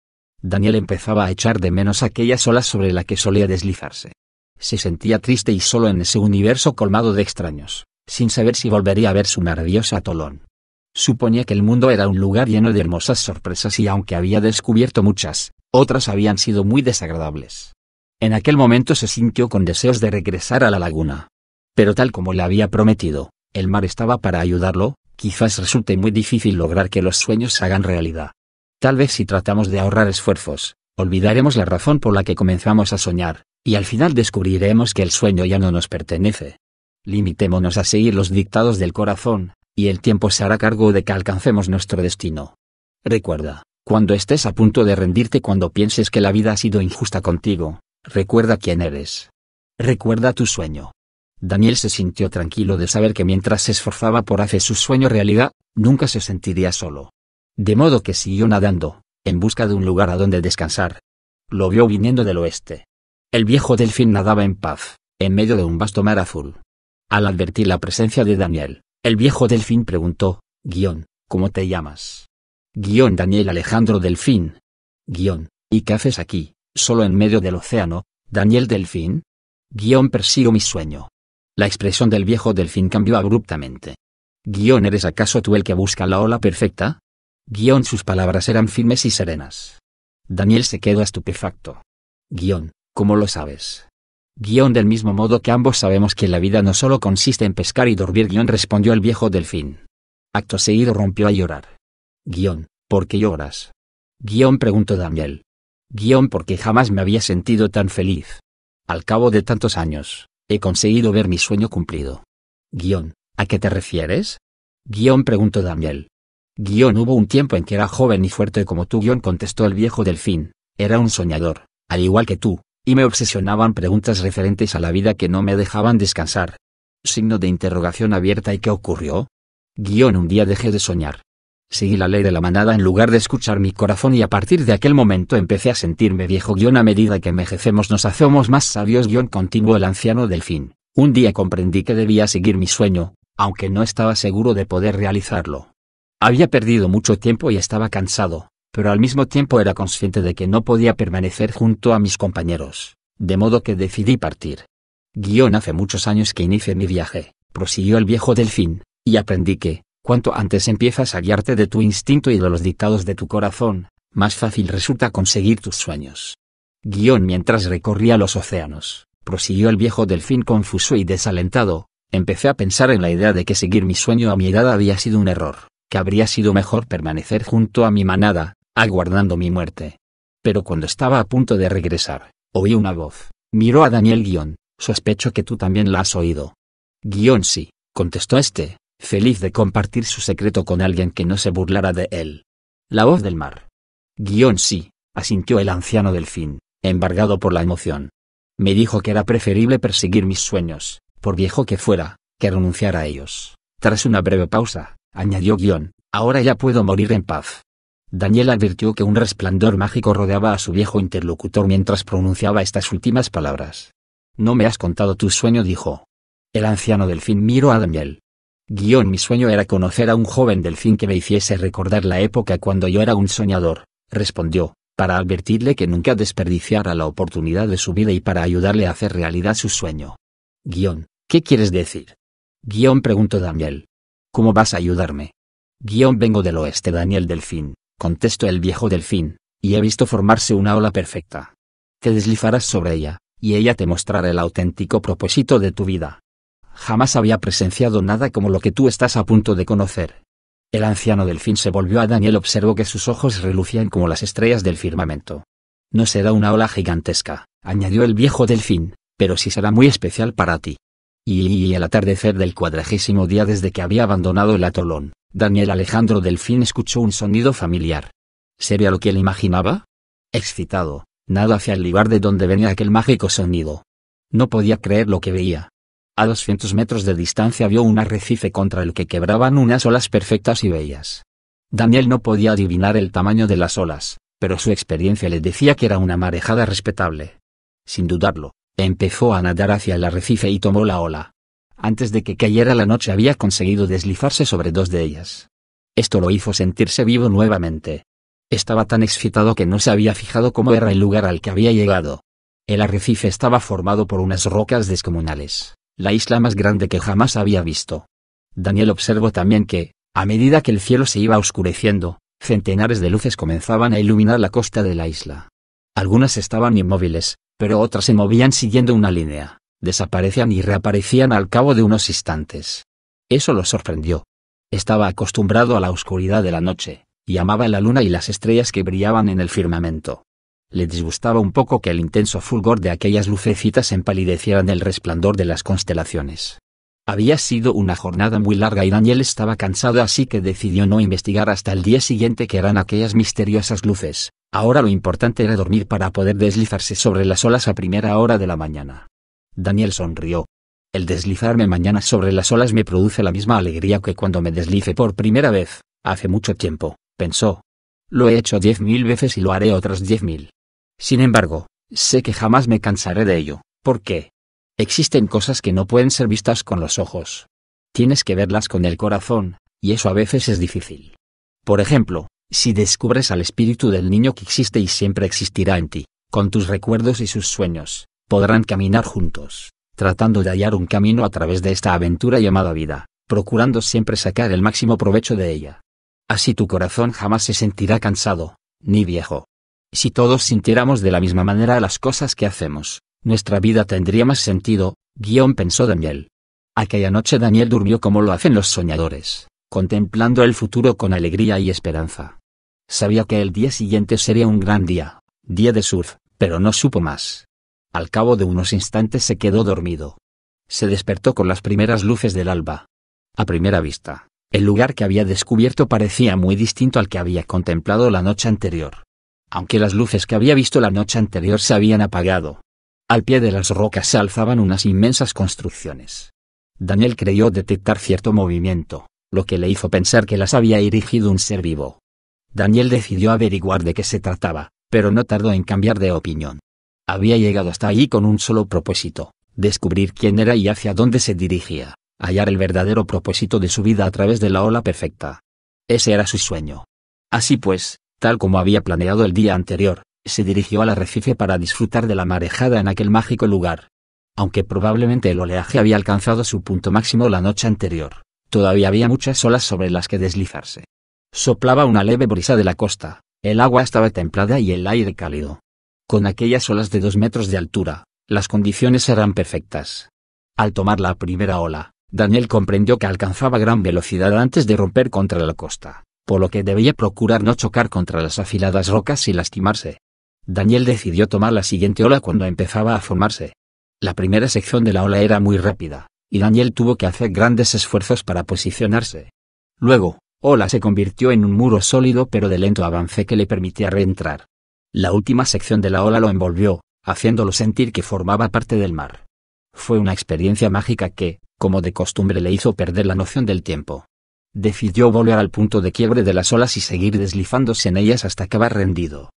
Daniel empezaba a echar de menos aquellas olas sobre las que solía deslizarse. Se sentía triste y solo en ese universo colmado de extraños, sin saber si volvería a ver su maravilloso atolón. Suponía que el mundo era un lugar lleno de hermosas sorpresas y aunque había descubierto muchas, otras habían sido muy desagradables. En aquel momento se sintió con deseos de regresar a la laguna. Pero tal como le había prometido, el mar estaba para ayudarlo. Quizás resulte muy difícil lograr que los sueños se hagan realidad. Tal vez si tratamos de ahorrar esfuerzos, olvidaremos la razón por la que comenzamos a soñar, y al final descubriremos que el sueño ya no nos pertenece. Limitémonos a seguir los dictados del corazón, y el tiempo se hará cargo de que alcancemos nuestro destino. Recuerda, cuando estés a punto de rendirte, cuando pienses que la vida ha sido injusta contigo, recuerda quién eres. Recuerda tu sueño. Daniel se sintió tranquilo de saber que mientras se esforzaba por hacer su sueño realidad, nunca se sentiría solo. De modo que siguió nadando, en busca de un lugar a donde descansar. Lo vio viniendo del oeste. El viejo delfín nadaba en paz, en medio de un vasto mar azul. Al advertir la presencia de Daniel, el viejo delfín preguntó, ¿cómo te llamas? Daniel Alejandro Delfín. ¿Y qué haces aquí, solo en medio del océano, Daniel Delfín? Persigo mi sueño. La expresión del viejo delfín cambió abruptamente. ¿Eres acaso tú el que busca la ola perfecta? Sus palabras eran firmes y serenas. Daniel se quedó estupefacto. ¿Cómo lo sabes? Del mismo modo que ambos sabemos que la vida no solo consiste en pescar y dormir, respondió el viejo delfín. Acto seguido rompió a llorar. ¿Por qué lloras? Preguntó Daniel. Porque jamás me había sentido tan feliz. Al cabo de tantos años, he conseguido ver mi sueño cumplido. ¿A qué te refieres? Preguntó Daniel. Hubo un tiempo en que era joven y fuerte como tú, contestó el viejo delfín. Era un soñador, al igual que tú, y me obsesionaban preguntas referentes a la vida que no me dejaban descansar. Signo de interrogación abierta. ¿Y qué ocurrió? Un día dejé de soñar. Seguí la ley de la manada en lugar de escuchar mi corazón y a partir de aquel momento empecé a sentirme viejo. A medida que envejecemos nos hacemos más sabios. Continuó el anciano delfín. Un día comprendí que debía seguir mi sueño, aunque no estaba seguro de poder realizarlo. Había perdido mucho tiempo y estaba cansado, pero al mismo tiempo era consciente de que no podía permanecer junto a mis compañeros, de modo que decidí partir. Hace muchos años que inicié mi viaje, prosiguió el viejo delfín, y aprendí que, cuanto antes empiezas a guiarte de tu instinto y de los dictados de tu corazón, más fácil resulta conseguir tus sueños. Mientras recorría los océanos, prosiguió el viejo delfín confuso y desalentado, empecé a pensar en la idea de que seguir mi sueño a mi edad había sido un error, que habría sido mejor permanecer junto a mi manada, aguardando mi muerte. Pero cuando estaba a punto de regresar, oí una voz. Miró a Daniel sospecho que tú también la has oído. Sí, contestó este, feliz de compartir su secreto con alguien que no se burlara de él. La voz del mar. Sí, asintió el anciano delfín, embargado por la emoción. Me dijo que era preferible perseguir mis sueños, por viejo que fuera, que renunciar a ellos. Tras una breve pausa, añadió ahora ya puedo morir en paz. Daniel advirtió que un resplandor mágico rodeaba a su viejo interlocutor mientras pronunciaba estas últimas palabras. No me has contado tu sueño, dijo. El anciano delfín miró a Daniel. Mi sueño era conocer a un joven delfín que me hiciese recordar la época cuando yo era un soñador, respondió, para advertirle que nunca desperdiciara la oportunidad de su vida y para ayudarle a hacer realidad su sueño. ¿Qué quieres decir? Preguntó Daniel. ¿Cómo vas a ayudarme? Vengo del oeste, Daniel delfín, contestó el viejo delfín, y he visto formarse una ola perfecta. Te deslizarás sobre ella, y ella te mostrará el auténtico propósito de tu vida. Jamás había presenciado nada como lo que tú estás a punto de conocer. El anciano delfín se volvió a Daniel, observó que sus ojos relucían como las estrellas del firmamento. No será una ola gigantesca, añadió el viejo delfín, pero sí será muy especial para ti. Y al atardecer del 40º día desde que había abandonado el atolón, Daniel Alejandro delfín escuchó un sonido familiar. ¿Sería lo que él imaginaba? Excitado, nadó hacia el lugar de donde venía aquel mágico sonido. No podía creer lo que veía. A 200 metros de distancia vio un arrecife contra el que quebraban unas olas perfectas y bellas. Daniel no podía adivinar el tamaño de las olas, pero su experiencia le decía que era una marejada respetable. Sin dudarlo, empezó a nadar hacia el arrecife y tomó la ola. Antes de que cayera la noche había conseguido deslizarse sobre 2 de ellas. Esto lo hizo sentirse vivo nuevamente. Estaba tan excitado que no se había fijado cómo era el lugar al que había llegado. El arrecife estaba formado por unas rocas descomunales, la isla más grande que jamás había visto. Daniel observó también que, a medida que el cielo se iba oscureciendo, centenares de luces comenzaban a iluminar la costa de la isla. Algunas estaban inmóviles, pero otras se movían siguiendo una línea, desaparecían y reaparecían al cabo de unos instantes. Eso lo sorprendió. Estaba acostumbrado a la oscuridad de la noche, y amaba la luna y las estrellas que brillaban en el firmamento. Le disgustaba un poco que el intenso fulgor de aquellas lucecitas empalidecieran el resplandor de las constelaciones. Había sido una jornada muy larga y Daniel estaba cansado, así que decidió no investigar hasta el día siguiente qué eran aquellas misteriosas luces. Ahora lo importante era dormir para poder deslizarse sobre las olas a primera hora de la mañana. Daniel sonrió. El deslizarme mañana sobre las olas me produce la misma alegría que cuando me deslice por primera vez, hace mucho tiempo, pensó. Lo he hecho 10.000 veces y lo haré otras 10.000. Sin embargo, sé que jamás me cansaré de ello. ¿Por qué? Existen cosas que no pueden ser vistas con los ojos. Tienes que verlas con el corazón, y eso a veces es difícil. Por ejemplo, si descubres al espíritu del niño que existe y siempre existirá en ti, con tus recuerdos y sus sueños, podrán caminar juntos, tratando de hallar un camino a través de esta aventura llamada vida, procurando siempre sacar el máximo provecho de ella. Así tu corazón jamás se sentirá cansado, ni viejo. Si todos sintiéramos de la misma manera las cosas que hacemos, nuestra vida tendría más sentido, pensó Daniel. Aquella noche Daniel durmió como lo hacen los soñadores, contemplando el futuro con alegría y esperanza. Sabía que el día siguiente sería un gran día de surf, pero no supo más. Al cabo de unos instantes se quedó dormido. Se despertó con las primeras luces del alba. A primera vista, el lugar que había descubierto parecía muy distinto al que había contemplado la noche anterior. Aunque las luces que había visto la noche anterior se habían apagado. Al pie de las rocas se alzaban unas inmensas construcciones. Daniel creyó detectar cierto movimiento, lo que le hizo pensar que las había erigido un ser vivo. Daniel decidió averiguar de qué se trataba, pero no tardó en cambiar de opinión. Había llegado hasta allí con un solo propósito: descubrir quién era y hacia dónde se dirigía, hallar el verdadero propósito de su vida a través de la ola perfecta. Ese era su sueño. Así pues, Tal como había planeado el día anterior, se dirigió al arrecife para disfrutar de la marejada en aquel mágico lugar. Aunque probablemente el oleaje había alcanzado su punto máximo la noche anterior, todavía había muchas olas sobre las que deslizarse. Soplaba una leve brisa de la costa, el agua estaba templada y el aire cálido. Con aquellas olas de 2 metros de altura, las condiciones eran perfectas. Al tomar la primera ola, Daniel comprendió que alcanzaba gran velocidad antes de romper contra la costa, por lo que debía procurar no chocar contra las afiladas rocas y lastimarse. Daniel decidió tomar la siguiente ola cuando empezaba a formarse. La primera sección de la ola era muy rápida, y Daniel tuvo que hacer grandes esfuerzos para posicionarse. Luego, ola se convirtió en un muro sólido pero de lento avance que le permitía reentrar. La última sección de la ola lo envolvió, haciéndolo sentir que formaba parte del mar. Fue una experiencia mágica que, como de costumbre, le hizo perder la noción del tiempo. Decidió volver al punto de quiebre de las olas y seguir deslizándose en ellas hasta acabar rendido.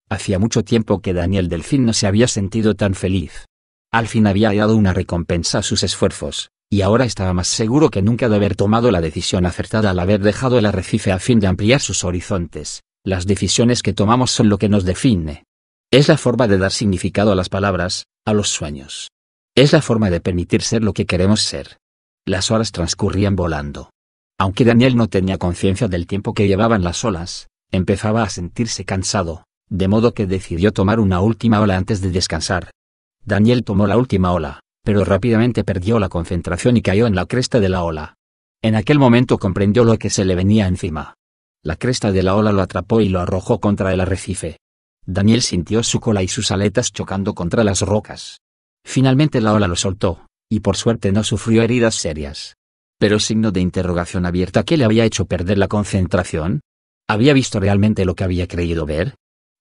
Hacía mucho tiempo que Daniel Delfín no se había sentido tan feliz. Al fin había dado una recompensa a sus esfuerzos, y ahora estaba más seguro que nunca de haber tomado la decisión acertada al haber dejado el arrecife a fin de ampliar sus horizontes. Las decisiones que tomamos son lo que nos define. Es la forma de dar significado a las palabras, a los sueños. Es la forma de permitir ser lo que queremos ser. Las horas transcurrían volando. Aunque Daniel no tenía conciencia del tiempo que llevaban las olas, empezaba a sentirse cansado, de modo que decidió tomar una última ola antes de descansar. Daniel tomó la última ola, pero rápidamente perdió la concentración y cayó en la cresta de la ola. En aquel momento comprendió lo que se le venía encima. La cresta de la ola lo atrapó y lo arrojó contra el arrecife. Daniel sintió su cola y sus aletas chocando contra las rocas. Finalmente la ola lo soltó, y por suerte no sufrió heridas serias. Pero signo de interrogación abierta. ¿Qué le había hecho perder la concentración? ¿Había visto realmente lo que había creído ver?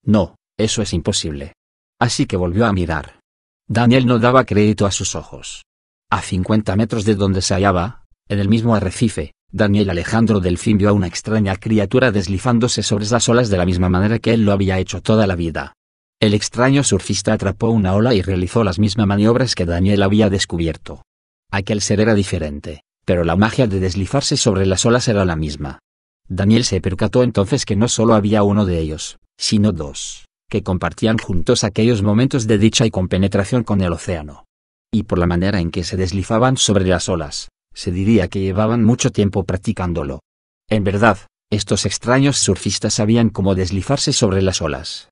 No, eso es imposible. Así que volvió a mirar. Daniel no daba crédito a sus ojos. A 50 metros de donde se hallaba, en el mismo arrecife, Daniel Alejandro Delfín vio a una extraña criatura deslizándose sobre las olas de la misma manera que él lo había hecho toda la vida. El extraño surfista atrapó una ola y realizó las mismas maniobras que Daniel había descubierto. Aquel ser era diferente, pero la magia de deslizarse sobre las olas era la misma. Daniel se percató entonces que no solo había uno de ellos, sino dos, que compartían juntos aquellos momentos de dicha y compenetración con el océano. Y por la manera en que se deslizaban sobre las olas, se diría que llevaban mucho tiempo practicándolo. En verdad, estos extraños surfistas sabían cómo deslizarse sobre las olas.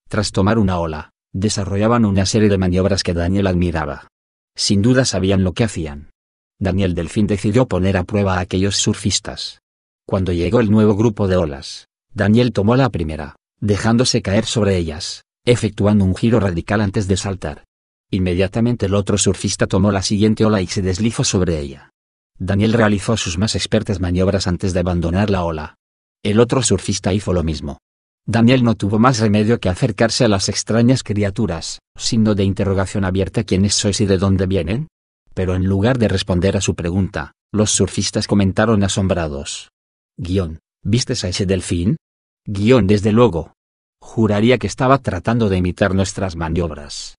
Tras tomar una ola, desarrollaban una serie de maniobras que Daniel admiraba. Sin duda sabían lo que hacían. Daniel Delfín decidió poner a prueba a aquellos surfistas. Cuando llegó el nuevo grupo de olas, Daniel tomó la primera, dejándose caer sobre ellas, efectuando un giro radical antes de saltar. Inmediatamente el otro surfista tomó la siguiente ola y se deslizó sobre ella. Daniel realizó sus más expertas maniobras antes de abandonar la ola. El otro surfista hizo lo mismo. Daniel no tuvo más remedio que acercarse a las extrañas criaturas, signo de interrogación abierta. ¿Quiénes sois y de dónde vienen? Pero en lugar de responder a su pregunta, los surfistas comentaron asombrados. ¿Vistes a ese delfín? Desde luego. Juraría que estaba tratando de imitar nuestras maniobras.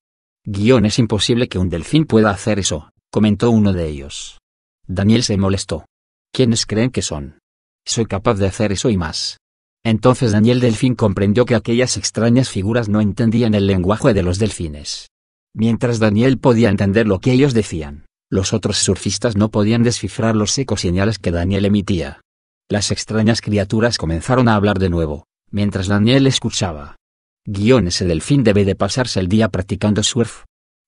Es imposible que un delfín pueda hacer eso, comentó uno de ellos. Daniel se molestó. ¿Quiénes creen que son? Soy capaz de hacer eso y más. Entonces Daniel Delfín comprendió que aquellas extrañas figuras no entendían el lenguaje de los delfines. Mientras Daniel podía entender lo que ellos decían, los otros surfistas no podían descifrar los ecos y señales que Daniel emitía. Las extrañas criaturas comenzaron a hablar de nuevo, mientras Daniel escuchaba. Ese delfín debe de pasarse el día practicando surf.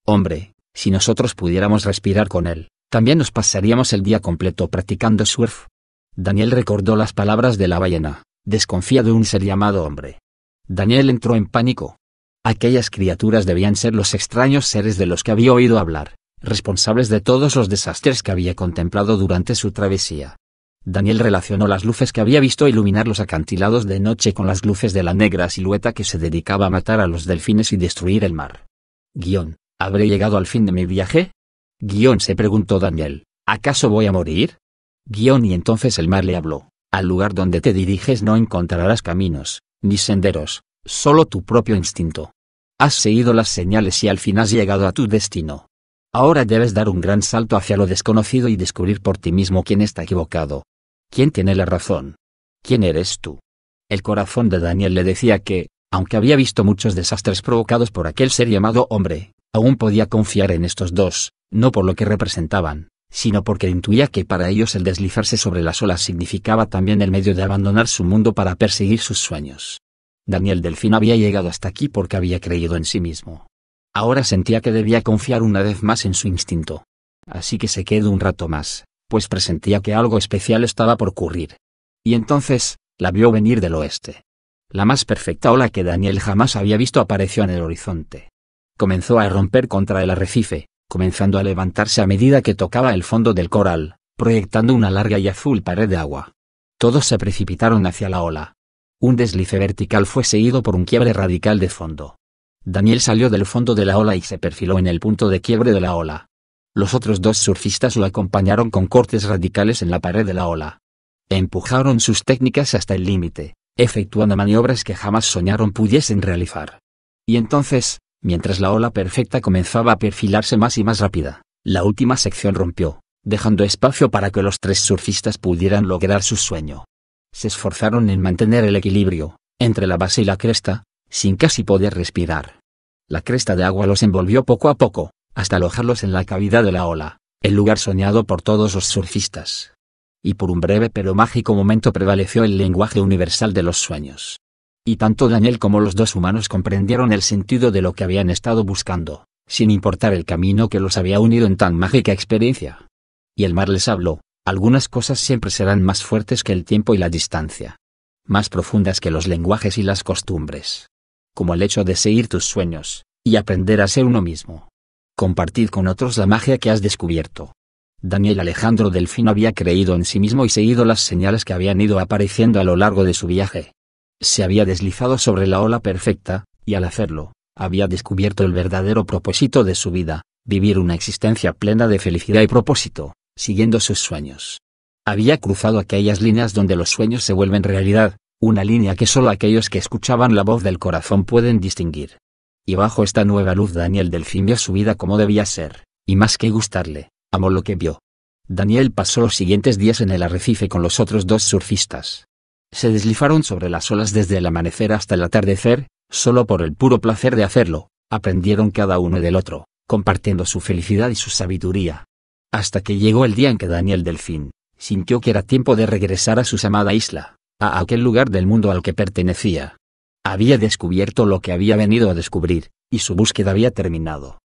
Hombre, si nosotros pudiéramos respirar con él, también nos pasaríamos el día completo practicando surf. Daniel recordó las palabras de la ballena, desconfía de un ser llamado hombre. Daniel entró en pánico. Aquellas criaturas debían ser los extraños seres de los que había oído hablar, responsables de todos los desastres que había contemplado durante su travesía. Daniel relacionó las luces que había visto iluminar los acantilados de noche con las luces de la negra silueta que se dedicaba a matar a los delfines y destruir el mar. ¿Habré llegado al fin de mi viaje? Se preguntó Daniel, ¿acaso voy a morir? Y entonces el mar le habló, al lugar donde te diriges no encontrarás caminos, ni senderos, solo tu propio instinto. Has seguido las señales y al fin has llegado a tu destino. Ahora debes dar un gran salto hacia lo desconocido y descubrir por ti mismo quién está equivocado. ¿Quién tiene la razón? ¿Quién eres tú? El corazón de Daniel le decía que, aunque había visto muchos desastres provocados por aquel ser llamado hombre, aún podía confiar en estos dos, no por lo que representaban, sino porque intuía que para ellos el deslizarse sobre las olas significaba también el medio de abandonar su mundo para perseguir sus sueños. Daniel Delfín había llegado hasta aquí porque había creído en sí mismo. Ahora sentía que debía confiar una vez más en su instinto. Así que se quedó un rato más, pues presentía que algo especial estaba por ocurrir. Y entonces, la vio venir del oeste. La más perfecta ola que Daniel jamás había visto apareció en el horizonte. Comenzó a romper contra el arrecife, comenzando a levantarse a medida que tocaba el fondo del coral, proyectando una larga y azul pared de agua. Todos se precipitaron hacia la ola. Un deslice vertical fue seguido por un quiebre radical de fondo. Daniel salió del fondo de la ola y se perfiló en el punto de quiebre de la ola. Los otros dos surfistas lo acompañaron con cortes radicales en la pared de la ola. Empujaron sus técnicas hasta el límite, efectuando maniobras que jamás soñaron pudiesen realizar. Y entonces, mientras la ola perfecta comenzaba a perfilarse más y más rápida, la última sección rompió, dejando espacio para que los tres surfistas pudieran lograr su sueño. Se esforzaron en mantener el equilibrio, entre la base y la cresta, sin casi poder respirar. La cresta de agua los envolvió poco a poco, hasta alojarlos en la cavidad de la ola, el lugar soñado por todos los surfistas. Y por un breve pero mágico momento prevaleció el lenguaje universal de los sueños. Y tanto Daniel como los dos humanos comprendieron el sentido de lo que habían estado buscando, sin importar el camino que los había unido en tan mágica experiencia. Y el mar les habló: algunas cosas siempre serán más fuertes que el tiempo y la distancia. Más profundas que los lenguajes y las costumbres. Como el hecho de seguir tus sueños, y aprender a ser uno mismo. Compartid con otros la magia que has descubierto. Daniel Alejandro Delfín había creído en sí mismo y seguido las señales que habían ido apareciendo a lo largo de su viaje. Se había deslizado sobre la ola perfecta, y al hacerlo, había descubierto el verdadero propósito de su vida: vivir una existencia plena de felicidad y propósito, siguiendo sus sueños. Había cruzado aquellas líneas donde los sueños se vuelven realidad, una línea que solo aquellos que escuchaban la voz del corazón pueden distinguir. Y bajo esta nueva luz Daniel Delfín vio su vida como debía ser, y más que gustarle, amó lo que vio. Daniel pasó los siguientes días en el arrecife con los otros dos surfistas. Se deslizaron sobre las olas desde el amanecer hasta el atardecer, solo por el puro placer de hacerlo. Aprendieron cada uno del otro, compartiendo su felicidad y su sabiduría. Hasta que llegó el día en que Daniel Delfín sintió que era tiempo de regresar a su amada isla, a aquel lugar del mundo al que pertenecía. Había descubierto lo que había venido a descubrir, y su búsqueda había terminado.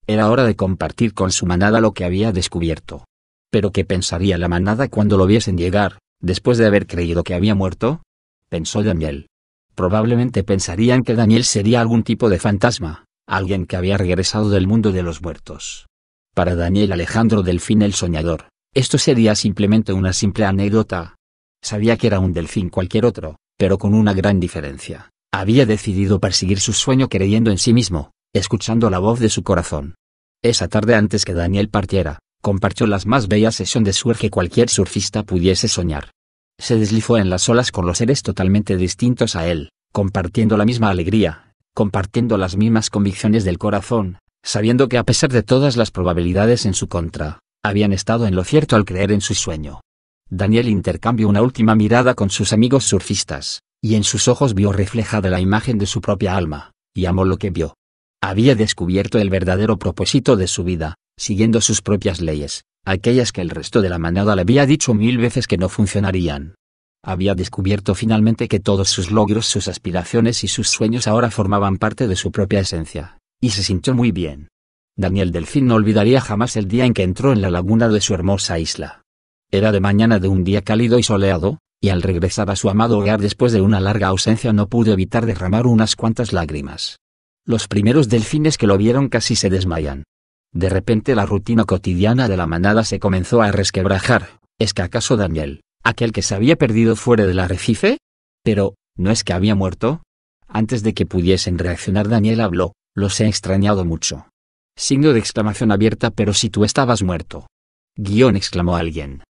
Era hora de compartir con su manada lo que había descubierto. ¿Pero qué pensaría la manada cuando lo viesen llegar, después de haber creído que había muerto? Pensó Daniel. Probablemente pensarían que Daniel sería algún tipo de fantasma, alguien que había regresado del mundo de los muertos. Para Daniel Alejandro Delfín el soñador, esto sería simplemente una simple anécdota. Sabía que era un delfín cualquier otro, pero con una gran diferencia. Había decidido perseguir su sueño creyendo en sí mismo, escuchando la voz de su corazón. Esa tarde, antes que Daniel partiera, compartió las más bellas sesiones de surf que cualquier surfista pudiese soñar. Se deslizó en las olas con los seres totalmente distintos a él, compartiendo la misma alegría, compartiendo las mismas convicciones del corazón, sabiendo que a pesar de todas las probabilidades en su contra, habían estado en lo cierto al creer en su sueño. Daniel intercambió una última mirada con sus amigos surfistas, y en sus ojos vio reflejada la imagen de su propia alma, y amó lo que vio. Había descubierto el verdadero propósito de su vida, siguiendo sus propias leyes, aquellas que el resto de la manada le había dicho 1000 veces que no funcionarían. Había descubierto finalmente que todos sus logros, sus aspiraciones y sus sueños ahora formaban parte de su propia esencia, y se sintió muy bien. Daniel Delfín no olvidaría jamás el día en que entró en la laguna de su hermosa isla. Era de mañana de un día cálido y soleado, y al regresar a su amado hogar después de una larga ausencia no pudo evitar derramar unas cuantas lágrimas. Los primeros delfines que lo vieron casi se desmayan. De repente la rutina cotidiana de la manada se comenzó a resquebrajar. ¿Es que acaso Daniel, aquel que se había perdido fuera del arrecife? Pero, ¿no es que había muerto? Antes de que pudiesen reaccionar Daniel habló: los he extrañado mucho. Signo de exclamación abierta. Pero si tú estabas muerto. Exclamó alguien.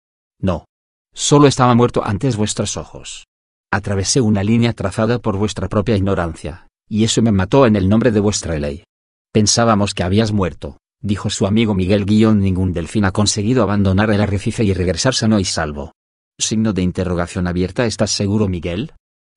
No. Solo estaba muerto ante vuestros ojos. Atravesé una línea trazada por vuestra propia ignorancia, y eso me mató en el nombre de vuestra ley. Pensábamos que habías muerto, dijo su amigo Miguel. Ningún delfín ha conseguido abandonar el arrecife y regresar sano y salvo. Signo de interrogación abierta. ¿Estás seguro, Miguel?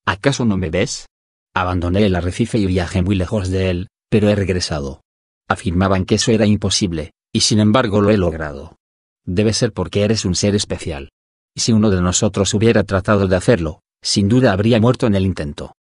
¿Acaso no me ves? Abandoné el arrecife y viajé muy lejos de él, pero he regresado. Afirmaban que eso era imposible, y sin embargo lo he logrado. Debe ser porque eres un ser especial. Si uno de nosotros hubiera tratado de hacerlo, sin duda habría muerto en el intento.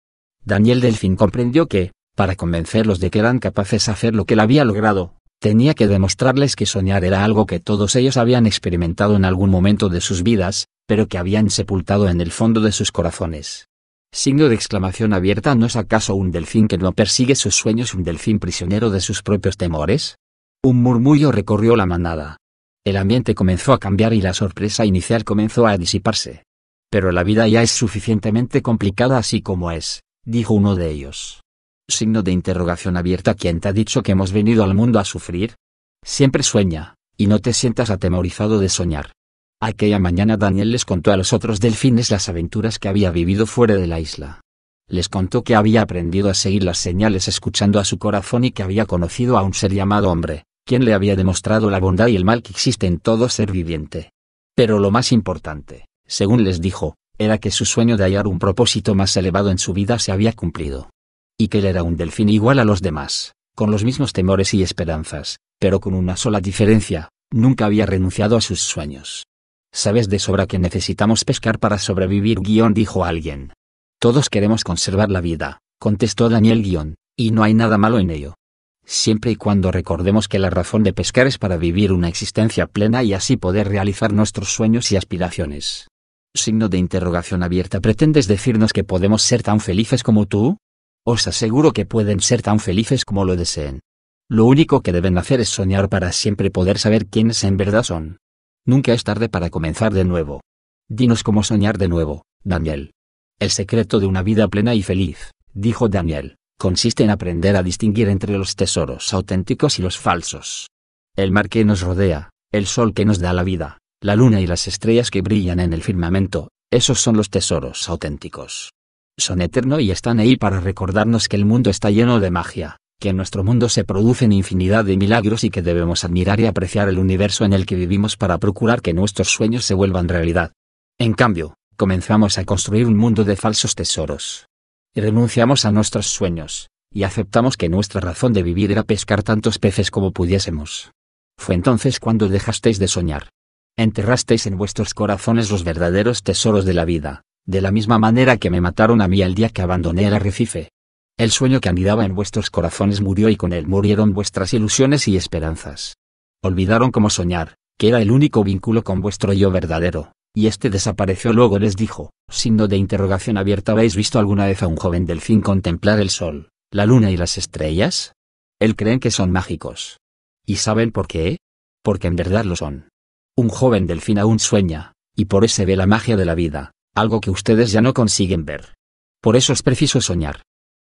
Daniel Delfín comprendió que, para convencerlos de que eran capaces de hacer lo que él había logrado, tenía que demostrarles que soñar era algo que todos ellos habían experimentado en algún momento de sus vidas, pero que habían sepultado en el fondo de sus corazones. Signo de exclamación abierta. ¿No es acaso un delfín que no persigue sus sueños un delfín prisionero de sus propios temores? Un murmullo recorrió la manada. El ambiente comenzó a cambiar y la sorpresa inicial comenzó a disiparse. Pero la vida ya es suficientemente complicada así como es, dijo uno de ellos. Signo de interrogación abierta. ¿Quién te ha dicho que hemos venido al mundo a sufrir? Siempre sueña, y no te sientas atemorizado de soñar. Aquella mañana Daniel les contó a los otros delfines las aventuras que había vivido fuera de la isla. Les contó que había aprendido a seguir las señales escuchando a su corazón y que había conocido a un ser llamado hombre, quien le había demostrado la bondad y el mal que existe en todo ser viviente. Pero lo más importante, según les dijo, era que su sueño de hallar un propósito más elevado en su vida se había cumplido. Y que él era un delfín igual a los demás, con los mismos temores y esperanzas, pero con una sola diferencia: nunca había renunciado a sus sueños. Sabes de sobra que necesitamos pescar para sobrevivir, dijo alguien. Todos queremos conservar la vida, contestó Daniel, y no hay nada malo en ello. Siempre y cuando recordemos que la razón de pescar es para vivir una existencia plena y así poder realizar nuestros sueños y aspiraciones. Signo de interrogación abierta. ¿Pretendes decirnos que podemos ser tan felices como tú? Os aseguro que pueden ser tan felices como lo deseen. Lo único que deben hacer es soñar para siempre poder saber quiénes en verdad son. Nunca es tarde para comenzar de nuevo. Dinos cómo soñar de nuevo, Daniel. El secreto de una vida plena y feliz, dijo Daniel, consiste en aprender a distinguir entre los tesoros auténticos y los falsos. El mar que nos rodea, el sol que nos da la vida, la luna y las estrellas que brillan en el firmamento, esos son los tesoros auténticos. Son eternos y están ahí para recordarnos que el mundo está lleno de magia, que en nuestro mundo se producen infinidad de milagros y que debemos admirar y apreciar el universo en el que vivimos para procurar que nuestros sueños se vuelvan realidad. En cambio, comenzamos a construir un mundo de falsos tesoros. Y renunciamos a nuestros sueños, y aceptamos que nuestra razón de vivir era pescar tantos peces como pudiésemos. Fue entonces cuando dejasteis de soñar. Enterrasteis en vuestros corazones los verdaderos tesoros de la vida, de la misma manera que me mataron a mí el día que abandoné el arrecife. El sueño que anidaba en vuestros corazones murió y con él murieron vuestras ilusiones y esperanzas. Olvidaron cómo soñar, que era el único vínculo con vuestro yo verdadero, y este desapareció. Luego les dijo, signo de interrogación abierta: ¿habéis visto alguna vez a un joven delfín contemplar el sol, la luna y las estrellas? Él creen que son mágicos. ¿Y saben por qué? Porque en verdad lo son. Un joven delfín aún sueña, y por eso ve la magia de la vida, algo que ustedes ya no consiguen ver. Por eso es preciso soñar.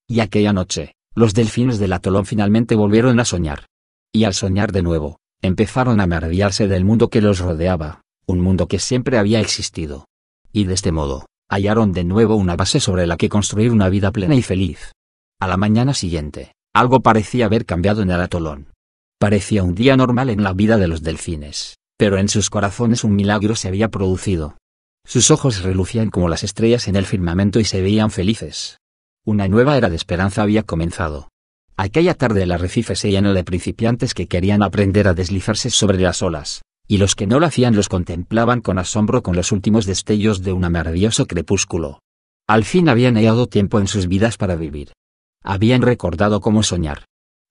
Y aquella noche, los delfines del atolón finalmente volvieron a soñar. Y al soñar de nuevo, empezaron a maravillarse del mundo que los rodeaba, un mundo que siempre había existido. Y de este modo, hallaron de nuevo una base sobre la que construir una vida plena y feliz. A la mañana siguiente, algo parecía haber cambiado en el atolón. Parecía un día normal en la vida de los delfines, pero en sus corazones un milagro se había producido. Sus ojos relucían como las estrellas en el firmamento y se veían felices. Una nueva era de esperanza había comenzado. Aquella tarde el arrecife se llenó de principiantes que querían aprender a deslizarse sobre las olas, y los que no lo hacían los contemplaban con asombro con los últimos destellos de un maravilloso crepúsculo. Al fin habían hallado tiempo en sus vidas para vivir. Habían recordado cómo soñar.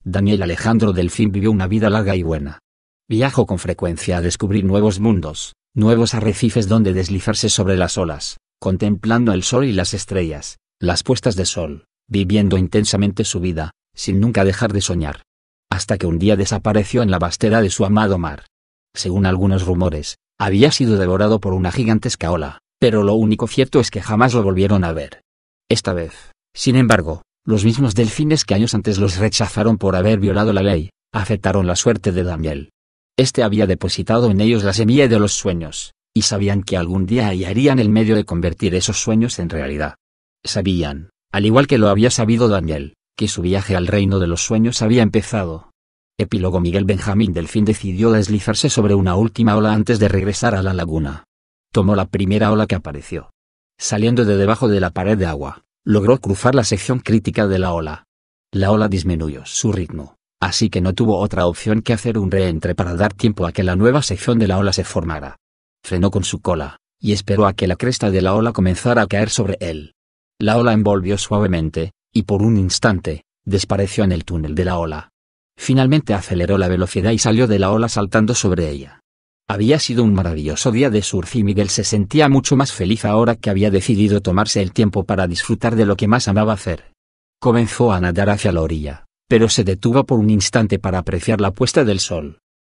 Daniel Alejandro Delfín vivió una vida larga y buena. Viajó con frecuencia a descubrir nuevos mundos, nuevos arrecifes donde deslizarse sobre las olas, contemplando el sol y las estrellas, las puestas de sol, viviendo intensamente su vida, sin nunca dejar de soñar. Hasta que un día desapareció en la vastedad de su amado mar. Según algunos rumores, había sido devorado por una gigantesca ola, pero lo único cierto es que jamás lo volvieron a ver. Esta vez, sin embargo, los mismos delfines que años antes los rechazaron por haber violado la ley, aceptaron la suerte de Daniel. Este había depositado en ellos la semilla de los sueños, y sabían que algún día hallarían el medio de convertir esos sueños en realidad. Sabían, al igual que lo había sabido Daniel, que su viaje al reino de los sueños había empezado. Epílogo. Miguel Benjamín Delfín decidió deslizarse sobre una última ola antes de regresar a la laguna. Tomó la primera ola que apareció. Saliendo de debajo de la pared de agua, Logró cruzar la sección crítica de la ola. La ola disminuyó su ritmo, así que no tuvo otra opción que hacer un reentre para dar tiempo a que la nueva sección de la ola se formara. Frenó con su cola, y esperó a que la cresta de la ola comenzara a caer sobre él. La ola envolvió suavemente, y por un instante, desapareció en el túnel de la ola. Finalmente aceleró la velocidad y salió de la ola saltando sobre ella. Había sido un maravilloso día de surf y Miguel se sentía mucho más feliz ahora que había decidido tomarse el tiempo para disfrutar de lo que más amaba hacer. Comenzó a nadar hacia la orilla, pero se detuvo por un instante para apreciar la puesta del sol.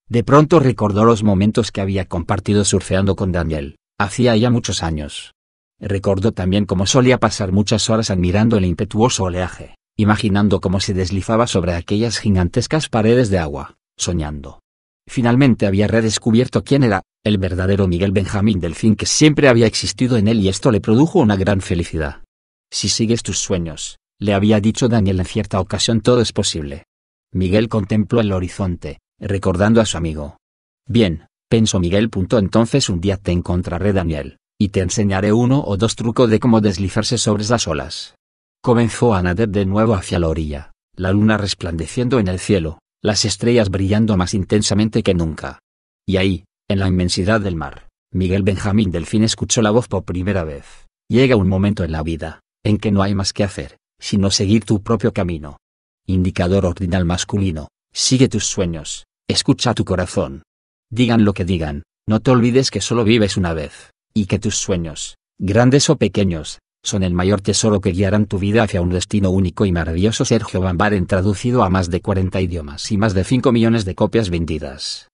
De pronto recordó los momentos que había compartido surfeando con Daniel, hacía ya muchos años. Recordó también cómo solía pasar muchas horas admirando el impetuoso oleaje, imaginando cómo se deslizaba sobre aquellas gigantescas paredes de agua, soñando. Finalmente había redescubierto quién era, el verdadero Miguel Benjamín Delfín que siempre había existido en él y esto le produjo una gran felicidad. Si sigues tus sueños, le había dicho Daniel en cierta ocasión, todo es posible. Miguel contempló el horizonte, recordando a su amigo. Bien, pensó Miguel. Entonces un día te encontraré, Daniel, y te enseñaré uno o dos trucos de cómo deslizarse sobre las olas. Comenzó a nadar de nuevo hacia la orilla, la luna resplandeciendo en el cielo, las estrellas brillando más intensamente que nunca. Y ahí, en la inmensidad del mar, Miguel Benjamín Delfín escuchó la voz por primera vez. Llega un momento en la vida, en que no hay más que hacer, sino seguir tu propio camino. Indicador ordinal masculino, sigue tus sueños, escucha tu corazón. Digan lo que digan, no te olvides que solo vives una vez, y que tus sueños, grandes o pequeños, son el mayor tesoro que guiarán tu vida hacia un destino único y maravilloso. Sergio Van Baren, traducido a más de 40 idiomas y más de 5 millones de copias vendidas.